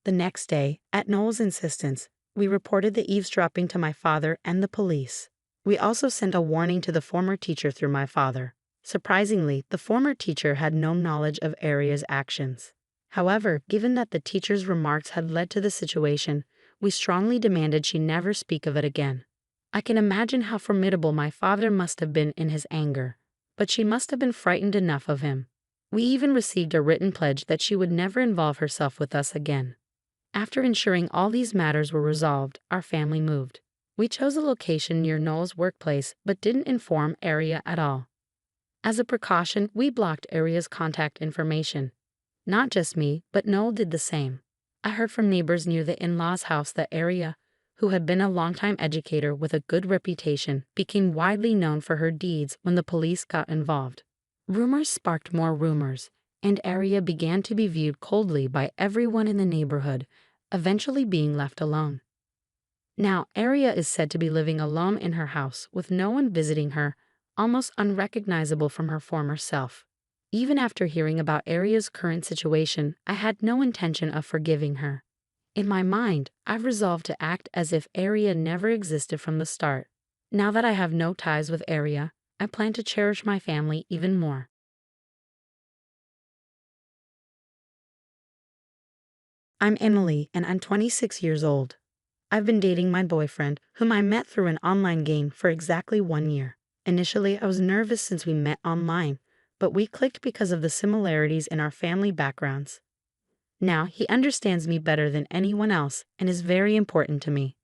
The next day, at Noel's insistence, we reported the eavesdropping to my father and the police. We also sent a warning to the former teacher through my father. Surprisingly, the former teacher had no knowledge of Aria's actions. However, given that the teacher's remarks had led to the situation, we strongly demanded she never speak of it again. I can imagine how formidable my father must have been in his anger, but she must have been frightened enough of him. We even received a written pledge that she would never involve herself with us again. After ensuring all these matters were resolved, our family moved. We chose a location near Noel's workplace but didn't inform Aria at all. As a precaution, we blocked Aria's contact information. Not just me, but Noel did the same. I heard from neighbors near the in-laws' house that Aria, who had been a longtime educator with a good reputation, became widely known for her deeds when the police got involved. Rumors sparked more rumors, and Aria began to be viewed coldly by everyone in the neighborhood, eventually being left alone. Now, Aria is said to be living alone in her house with no one visiting her, almost unrecognizable from her former self. Even after hearing about Aria's current situation, I had no intention of forgiving her. In my mind, I've resolved to act as if Aria never existed from the start. Now that I have no ties with area, I plan to cherish my family even more. I'm Emily and I'm 26 years old. I've been dating my boyfriend, whom I met through an online game, for exactly 1 year. Initially, I was nervous since we met online, but we clicked because of the similarities in our family backgrounds. Now, he understands me better than anyone else and is very important to me.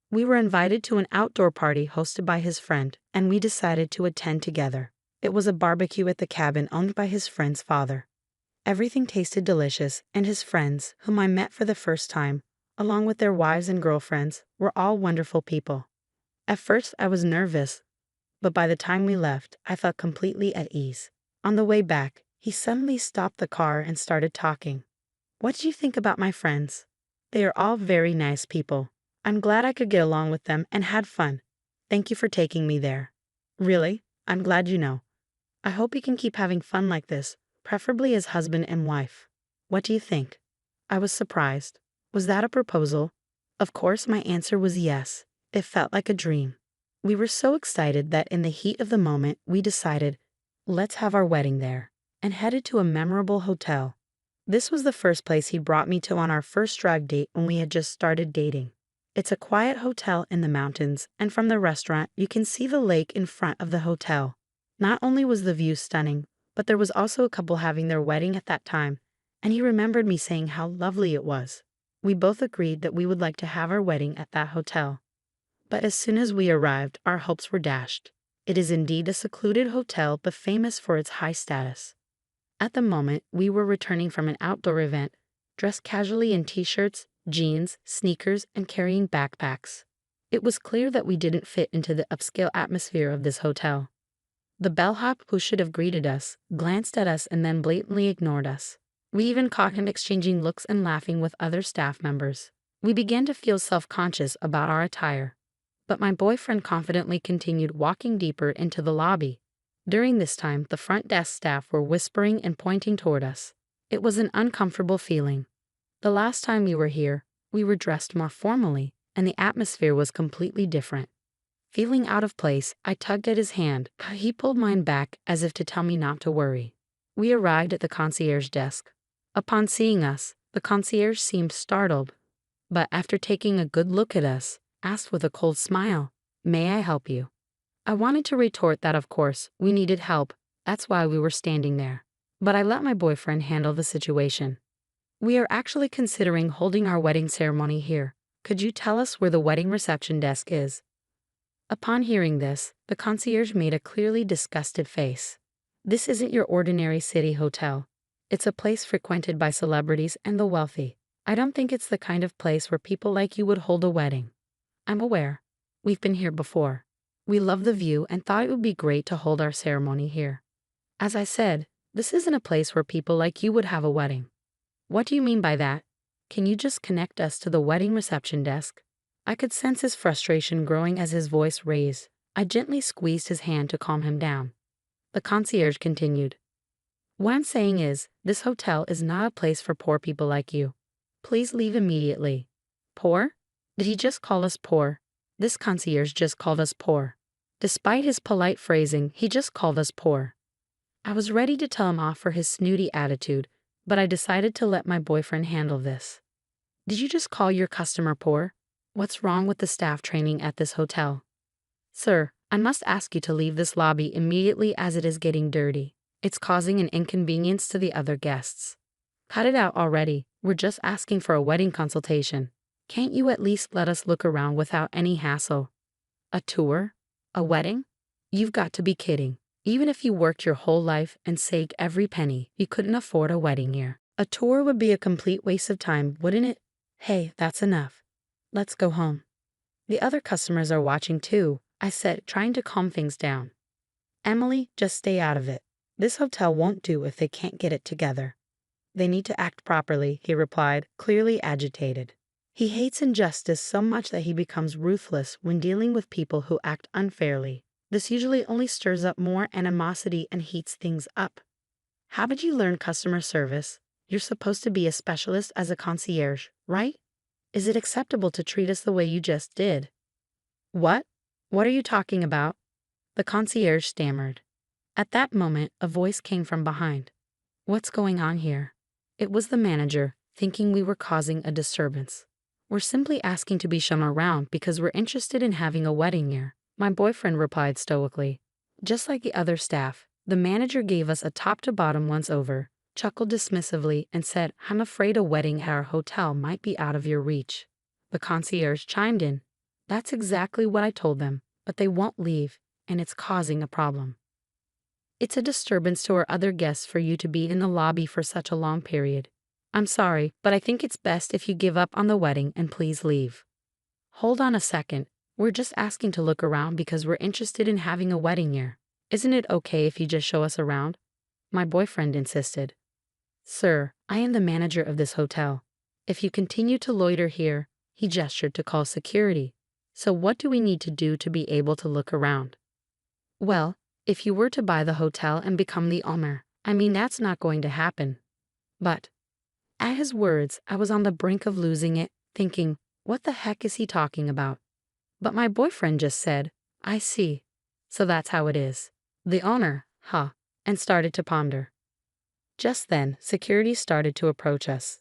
We were invited to an outdoor party hosted by his friend, and we decided to attend together. It was a barbecue at the cabin owned by his friend's father. Everything tasted delicious, and his friends, whom I met for the first time, along with their wives and girlfriends, were all wonderful people. At first, I was nervous, but by the time we left, I felt completely at ease. On the way back, he suddenly stopped the car and started talking. "What do you think about my friends? They are all very nice people. I'm glad I could get along with them and had fun. Thank you for taking me there. Really, I'm glad you know. I hope you can keep having fun like this, preferably as husband and wife. What do you think?" I was surprised. Was that a proposal? Of course, my answer was yes. It felt like a dream. We were so excited that in the heat of the moment, we decided, let's have our wedding there, and headed to a memorable hotel. This was the first place he brought me to on our first drive date when we had just started dating. It's a quiet hotel in the mountains, and from the restaurant, you can see the lake in front of the hotel. Not only was the view stunning, but there was also a couple having their wedding at that time, and he remembered me saying how lovely it was. We both agreed that we would like to have our wedding at that hotel. But as soon as we arrived, our hopes were dashed. It is indeed a secluded hotel, but famous for its high status. At the moment, we were returning from an outdoor event, dressed casually in t-shirts, jeans, sneakers, and carrying backpacks. It was clear that we didn't fit into the upscale atmosphere of this hotel. The bellhop, who should have greeted us, glanced at us and then blatantly ignored us. We even caught him exchanging looks and laughing with other staff members. We began to feel self-conscious about our attire. But my boyfriend confidently continued walking deeper into the lobby. During this time, the front desk staff were whispering and pointing toward us. It was an uncomfortable feeling. The last time we were here, we were dressed more formally, and the atmosphere was completely different. Feeling out of place, I tugged at his hand, but he pulled mine back as if to tell me not to worry. We arrived at the concierge desk. Upon seeing us, the concierge seemed startled, but after taking a good look at us, asked with a cold smile, "May I help you?" I wanted to retort that of course, we needed help, that's why we were standing there. But I let my boyfriend handle the situation. "We are actually considering holding our wedding ceremony here. Could you tell us where the wedding reception desk is?" Upon hearing this, the concierge made a clearly disgusted face. "This isn't your ordinary city hotel. It's a place frequented by celebrities and the wealthy. I don't think it's the kind of place where people like you would hold a wedding." "I'm aware. We've been here before. We love the view and thought it would be great to hold our ceremony here. As I said, this isn't a place where people like you would have a wedding." "What do you mean by that? Can you just connect us to the wedding reception desk?" I could sense his frustration growing as his voice raised. I gently squeezed his hand to calm him down. The concierge continued, "What I'm saying is, this hotel is not a place for poor people like you. Please leave immediately." "Poor? Did he just call us poor?" This concierge just called us poor. Despite his polite phrasing, he just called us poor. I was ready to tell him off for his snooty attitude, but I decided to let my boyfriend handle this. "Did you just call your customer poor? What's wrong with the staff training at this hotel?" "Sir, I must ask you to leave this lobby immediately as it is getting dirty. It's causing an inconvenience to the other guests." "Cut it out already. We're just asking for a wedding consultation. Can't you at least let us look around without any hassle?" "A tour? A wedding? You've got to be kidding. Even if you worked your whole life and saved every penny, you couldn't afford a wedding here. A tour would be a complete waste of time, wouldn't it? Hey, that's enough. Let's go home." "The other customers are watching too," I said, trying to calm things down. "Emily, just stay out of it. This hotel won't do if they can't get it together." "They need to act properly," he replied, clearly agitated. He hates injustice so much that he becomes ruthless when dealing with people who act unfairly. This usually only stirs up more animosity and heats things up. "How did you learn customer service? You're supposed to be a specialist as a concierge, right? Is it acceptable to treat us the way you just did?" "What? What are you talking about? The concierge stammered. At that moment, a voice came from behind. What's going on here? It was the manager, thinking we were causing a disturbance. We're simply asking to be shown around because we're interested in having a wedding here, my boyfriend replied stoically. Just like the other staff, the manager gave us a top-to-bottom once-over, chuckled dismissively, and said, I'm afraid a wedding at our hotel might be out of your reach. The concierge chimed in. That's exactly what I told them, but they won't leave, and it's causing a problem. It's a disturbance to our other guests for you to be in the lobby for such a long period. I'm sorry, but I think it's best if you give up on the wedding and please leave. Hold on a second. We're just asking to look around because we're interested in having a wedding here. Isn't it okay if you just show us around? My boyfriend insisted. Sir, I am the manager of this hotel. If you continue to loiter here, he gestured to call security. So what do we need to do to be able to look around? Well, if you were to buy the hotel and become the owner, that's not going to happen. But, at his words, I was on the brink of losing it, thinking, what the heck is he talking about? But my boyfriend just said, I see. So that's how it is. The owner, huh? And started to ponder. Just then, security started to approach us.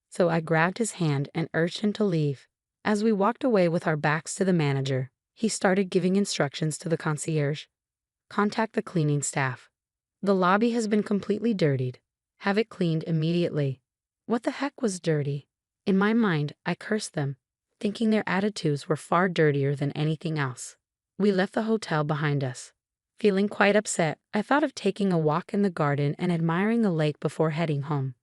So I grabbed his hand and urged him to leave. As we walked away with our backs to the manager, he started giving instructions to the concierge. Contact the cleaning staff. The lobby has been completely dirtied. Have it cleaned immediately. What the heck was dirty? In my mind, I cursed them, thinking their attitudes were far dirtier than anything else. We left the hotel behind us. Feeling quite upset, I thought of taking a walk in the garden and admiring the lake before heading home.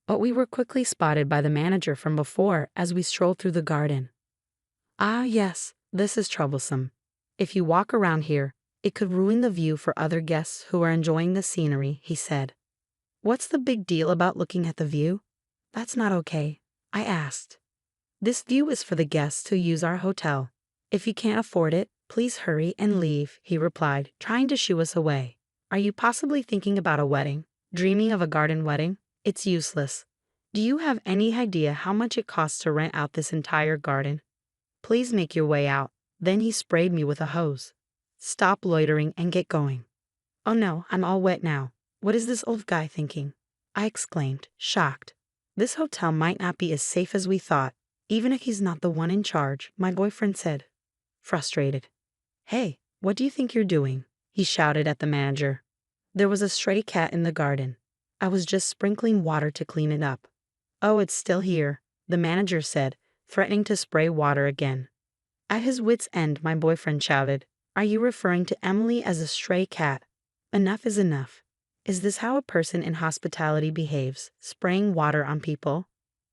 But we were quickly spotted by the manager from before as we strolled through the garden. Ah yes, this is troublesome. If you walk around here, it could ruin the view for other guests who are enjoying the scenery, he said. What's the big deal about looking at the view? That's not okay, I asked. This view is for the guests who use our hotel. If you can't afford it, please hurry and leave, he replied, trying to shoo us away. Are you possibly thinking about a wedding? Dreaming of a garden wedding? It's useless. Do you have any idea how much it costs to rent out this entire garden? Please make your way out. Then he sprayed me with a hose. Stop loitering and get going. Oh no, I'm all wet now. What is this old guy thinking? I exclaimed, shocked. This hotel might not be as safe as we thought, even if he's not the one in charge, my boyfriend said, frustrated. Hey, what do you think you're doing? He shouted at the manager. There was a stray cat in the garden. I was just sprinkling water to clean it up. Oh, it's still here, the manager said, threatening to spray water again. At his wit's end, my boyfriend shouted, Are you referring to Emily as a stray cat? Enough is enough. Is this how a person in hospitality behaves, spraying water on people?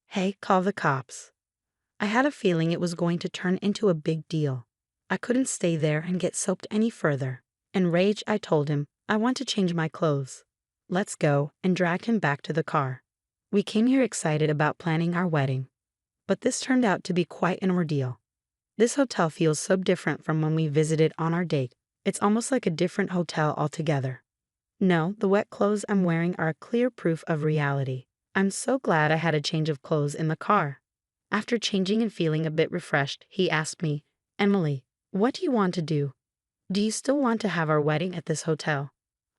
Hey, call the cops. I had a feeling it was going to turn into a big deal. I couldn't stay there and get soaked any further. Enraged, I told him, I want to change my clothes. Let's go, and dragged him back to the car. We came here excited about planning our wedding. But this turned out to be quite an ordeal. This hotel feels so different from when we visited on our date. It's almost like a different hotel altogether. No, the wet clothes I'm wearing are a clear proof of reality. I'm so glad I had a change of clothes in the car. After changing and feeling a bit refreshed, he asked me, Emily, what do you want to do? Do you still want to have our wedding at this hotel?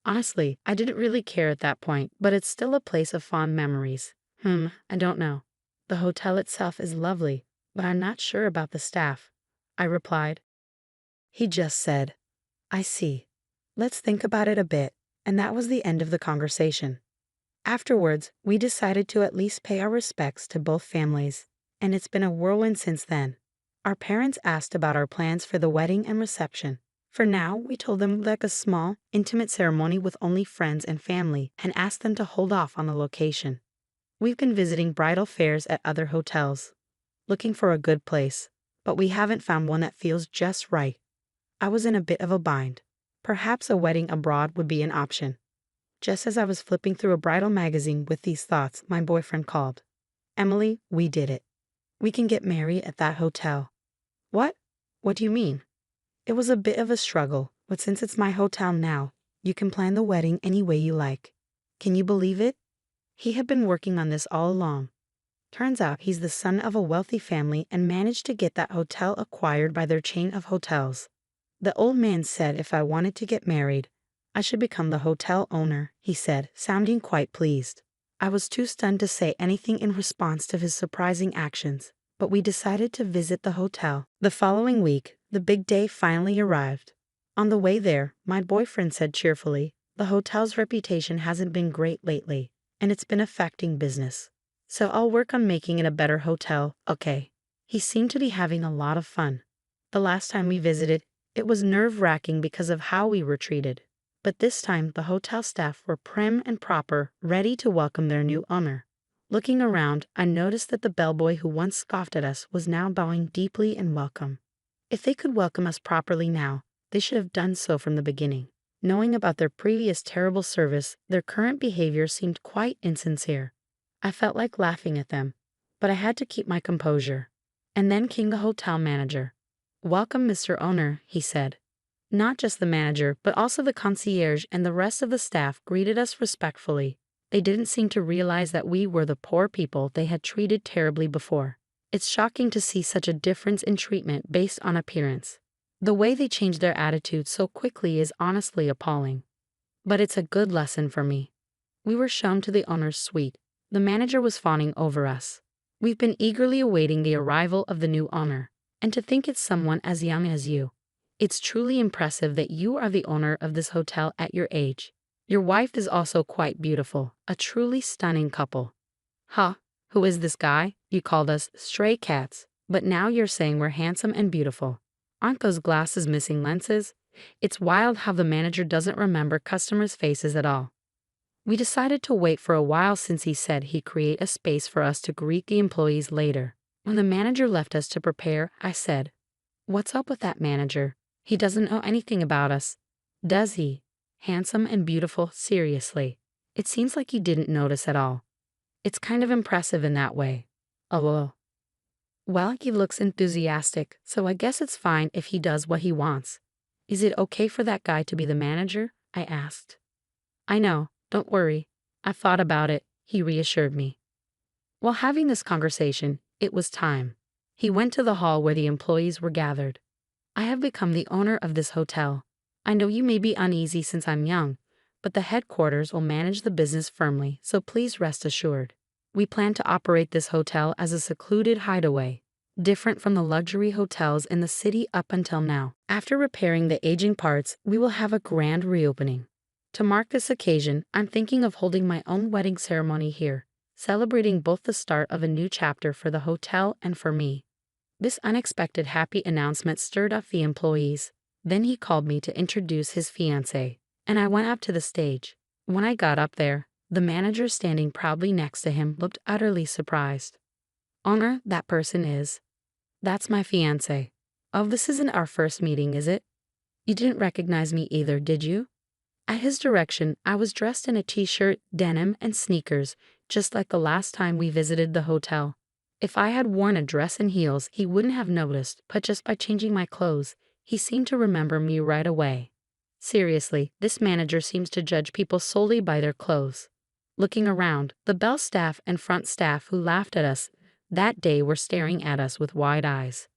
Honestly, I didn't really care at that point, but it's still a place of fond memories. I don't know. The hotel itself is lovely, but I'm not sure about the staff, I replied. He just said, I see. Let's think about it a bit. And that was the end of the conversation. Afterwards, we decided to at least pay our respects to both families, and it's been a whirlwind since then. Our parents asked about our plans for the wedding and reception. For now, we told them like a small, intimate ceremony with only friends and family and asked them to hold off on the location. We've been visiting bridal fairs at other hotels, looking for a good place, but we haven't found one that feels just right. I was in a bit of a bind. Perhaps a wedding abroad would be an option. Just as I was flipping through a bridal magazine with these thoughts, my boyfriend called. Emily, we did it. We can get married at that hotel. What? What do you mean? It was a bit of a struggle, but since it's my hotel now, you can plan the wedding any way you like. Can you believe it? He had been working on this all along. Turns out he's the son of a wealthy family and managed to get that hotel acquired by their chain of hotels. The old man said if I wanted to get married, I should become the hotel owner, he said, sounding quite pleased. I was too stunned to say anything in response to his surprising actions, but we decided to visit the hotel. The following week, the big day finally arrived. On the way there, my boyfriend said cheerfully, the hotel's reputation hasn't been great lately, and it's been affecting business. So I'll work on making it a better hotel, okay? He seemed to be having a lot of fun. The last time we visited, it was nerve-wracking because of how we were treated. But this time, the hotel staff were prim and proper, ready to welcome their new owner. Looking around, I noticed that the bellboy who once scoffed at us was now bowing deeply in welcome. If they could welcome us properly now, they should have done so from the beginning. Knowing about their previous terrible service, their current behavior seemed quite insincere. I felt like laughing at them, but I had to keep my composure. And then came the hotel manager. "Welcome, Mr. Owner," he said. Not just the manager, but also the concierge and the rest of the staff greeted us respectfully. They didn't seem to realize that we were the poor people they had treated terribly before. It's shocking to see such a difference in treatment based on appearance. The way they changed their attitude so quickly is honestly appalling. But it's a good lesson for me. We were shown to the owner's suite. The manager was fawning over us. We've been eagerly awaiting the arrival of the new owner, and to think it's someone as young as you. It's truly impressive that you are the owner of this hotel at your age. Your wife is also quite beautiful, a truly stunning couple. Huh, who is this guy? You called us stray cats, but now you're saying we're handsome and beautiful. Aren't those glasses missing lenses? It's wild how the manager doesn't remember customers' faces at all. We decided to wait for a while since he said he'd create a space for us to greet the employees later. When the manager left us to prepare, I said, "What's up with that manager? He doesn't know anything about us, does he? Handsome and beautiful, seriously. It seems like he didn't notice at all. It's kind of impressive in that way. Oh, well, he looks enthusiastic, so I guess it's fine if he does what he wants. Is it okay for that guy to be the manager?" I asked. "I know, don't worry. I've thought about it," he reassured me. While having this conversation, it was time. He went to the hall where the employees were gathered. "I have become the owner of this hotel. I know you may be uneasy since I'm young, but the headquarters will manage the business firmly, so please rest assured. We plan to operate this hotel as a secluded hideaway, different from the luxury hotels in the city up until now. After repairing the aging parts, we will have a grand reopening. To mark this occasion, I'm thinking of holding my own wedding ceremony here, celebrating both the start of a new chapter for the hotel and for me." This unexpected happy announcement stirred up the employees. Then he called me to introduce his fiancée, and I went up to the stage. When I got up there, the manager standing proudly next to him looked utterly surprised. "Owner, that person is." "That's my fiancée." "Oh, this isn't our first meeting, is it? You didn't recognize me either, did you?" At his direction, I was dressed in a t-shirt, denim, and sneakers, just like the last time we visited the hotel. If I had worn a dress and heels, he wouldn't have noticed, but just by changing my clothes, he seemed to remember me right away. Seriously, this manager seems to judge people solely by their clothes. Looking around, the bell staff and front staff who laughed at us that day were staring at us with wide eyes.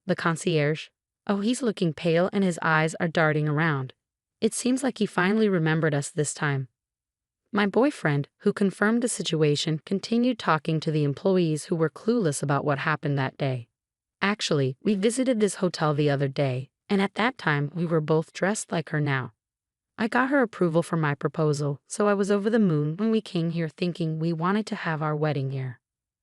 The concierge? Oh, he's looking pale and his eyes are darting around. It seems like he finally remembered us this time. My boyfriend, who confirmed the situation, continued talking to the employees who were clueless about what happened that day. "Actually, we visited this hotel the other day, and at that time we were both dressed like her now. I got her approval for my proposal, so I was over the moon when we came here thinking we wanted to have our wedding here."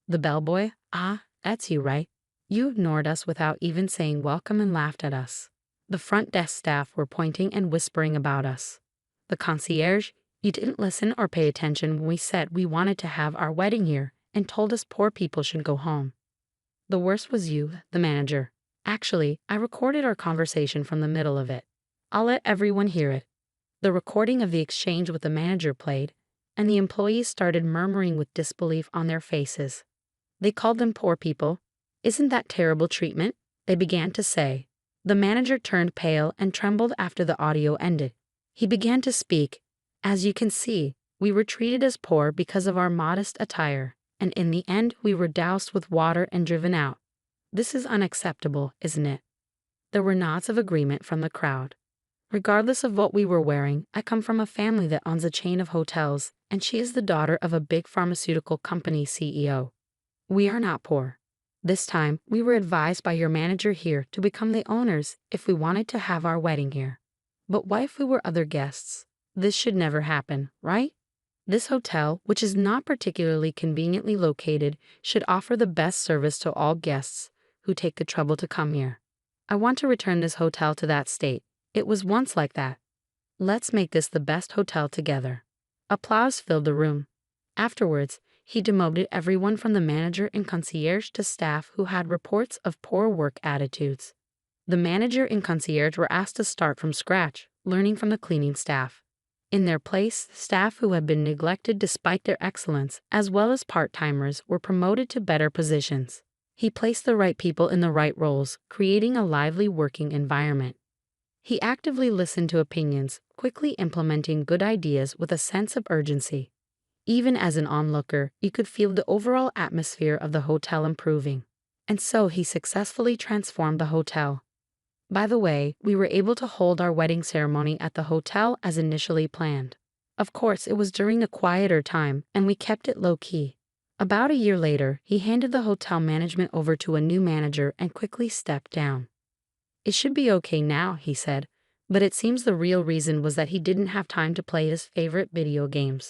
The bellboy? "Ah, that's you, right? You ignored us without even saying welcome and laughed at us." The front desk staff were pointing and whispering about us. The concierge? "You didn't listen or pay attention when we said we wanted to have our wedding here and told us poor people should go home." The worst was you, the manager. "Actually, I recorded our conversation from the middle of it. I'll let everyone hear it." The recording of the exchange with the manager played, and the employees started murmuring with disbelief on their faces. They called them poor people. "Isn't that terrible treatment?" they began to say. The manager turned pale and trembled after the audio ended. He began to speak. "As you can see, we were treated as poor because of our modest attire, and in the end we were doused with water and driven out. This is unacceptable, isn't it?" There were nods of agreement from the crowd. Regardless of what we were wearing, I come from a family that owns a chain of hotels, and she is the daughter of a big pharmaceutical company CEO. We are not poor. This time, we were advised by your manager here to become the owners if we wanted to have our wedding here. But what if we were other guests? This should never happen, right? This hotel, which is not particularly conveniently located, should offer the best service to all guests who take the trouble to come here. I want to return this hotel to that state. It was once like that. Let's make this the best hotel together. Applause filled the room. Afterwards, he demoted everyone from the manager and concierge to staff who had reports of poor work attitudes. The manager and concierge were asked to start from scratch, learning from the cleaning staff. In their place, staff who had been neglected despite their excellence, as well as part-timers, were promoted to better positions. He placed the right people in the right roles, creating a lively working environment. He actively listened to opinions, quickly implementing good ideas with a sense of urgency. Even as an onlooker, you could feel the overall atmosphere of the hotel improving. And so he successfully transformed the hotel. By the way, we were able to hold our wedding ceremony at the hotel as initially planned. Of course, it was during a quieter time, and we kept it low-key. About a year later, he handed the hotel management over to a new manager and quickly stepped down. It should be okay now, he said, but it seems the real reason was that he didn't have time to play his favorite video games.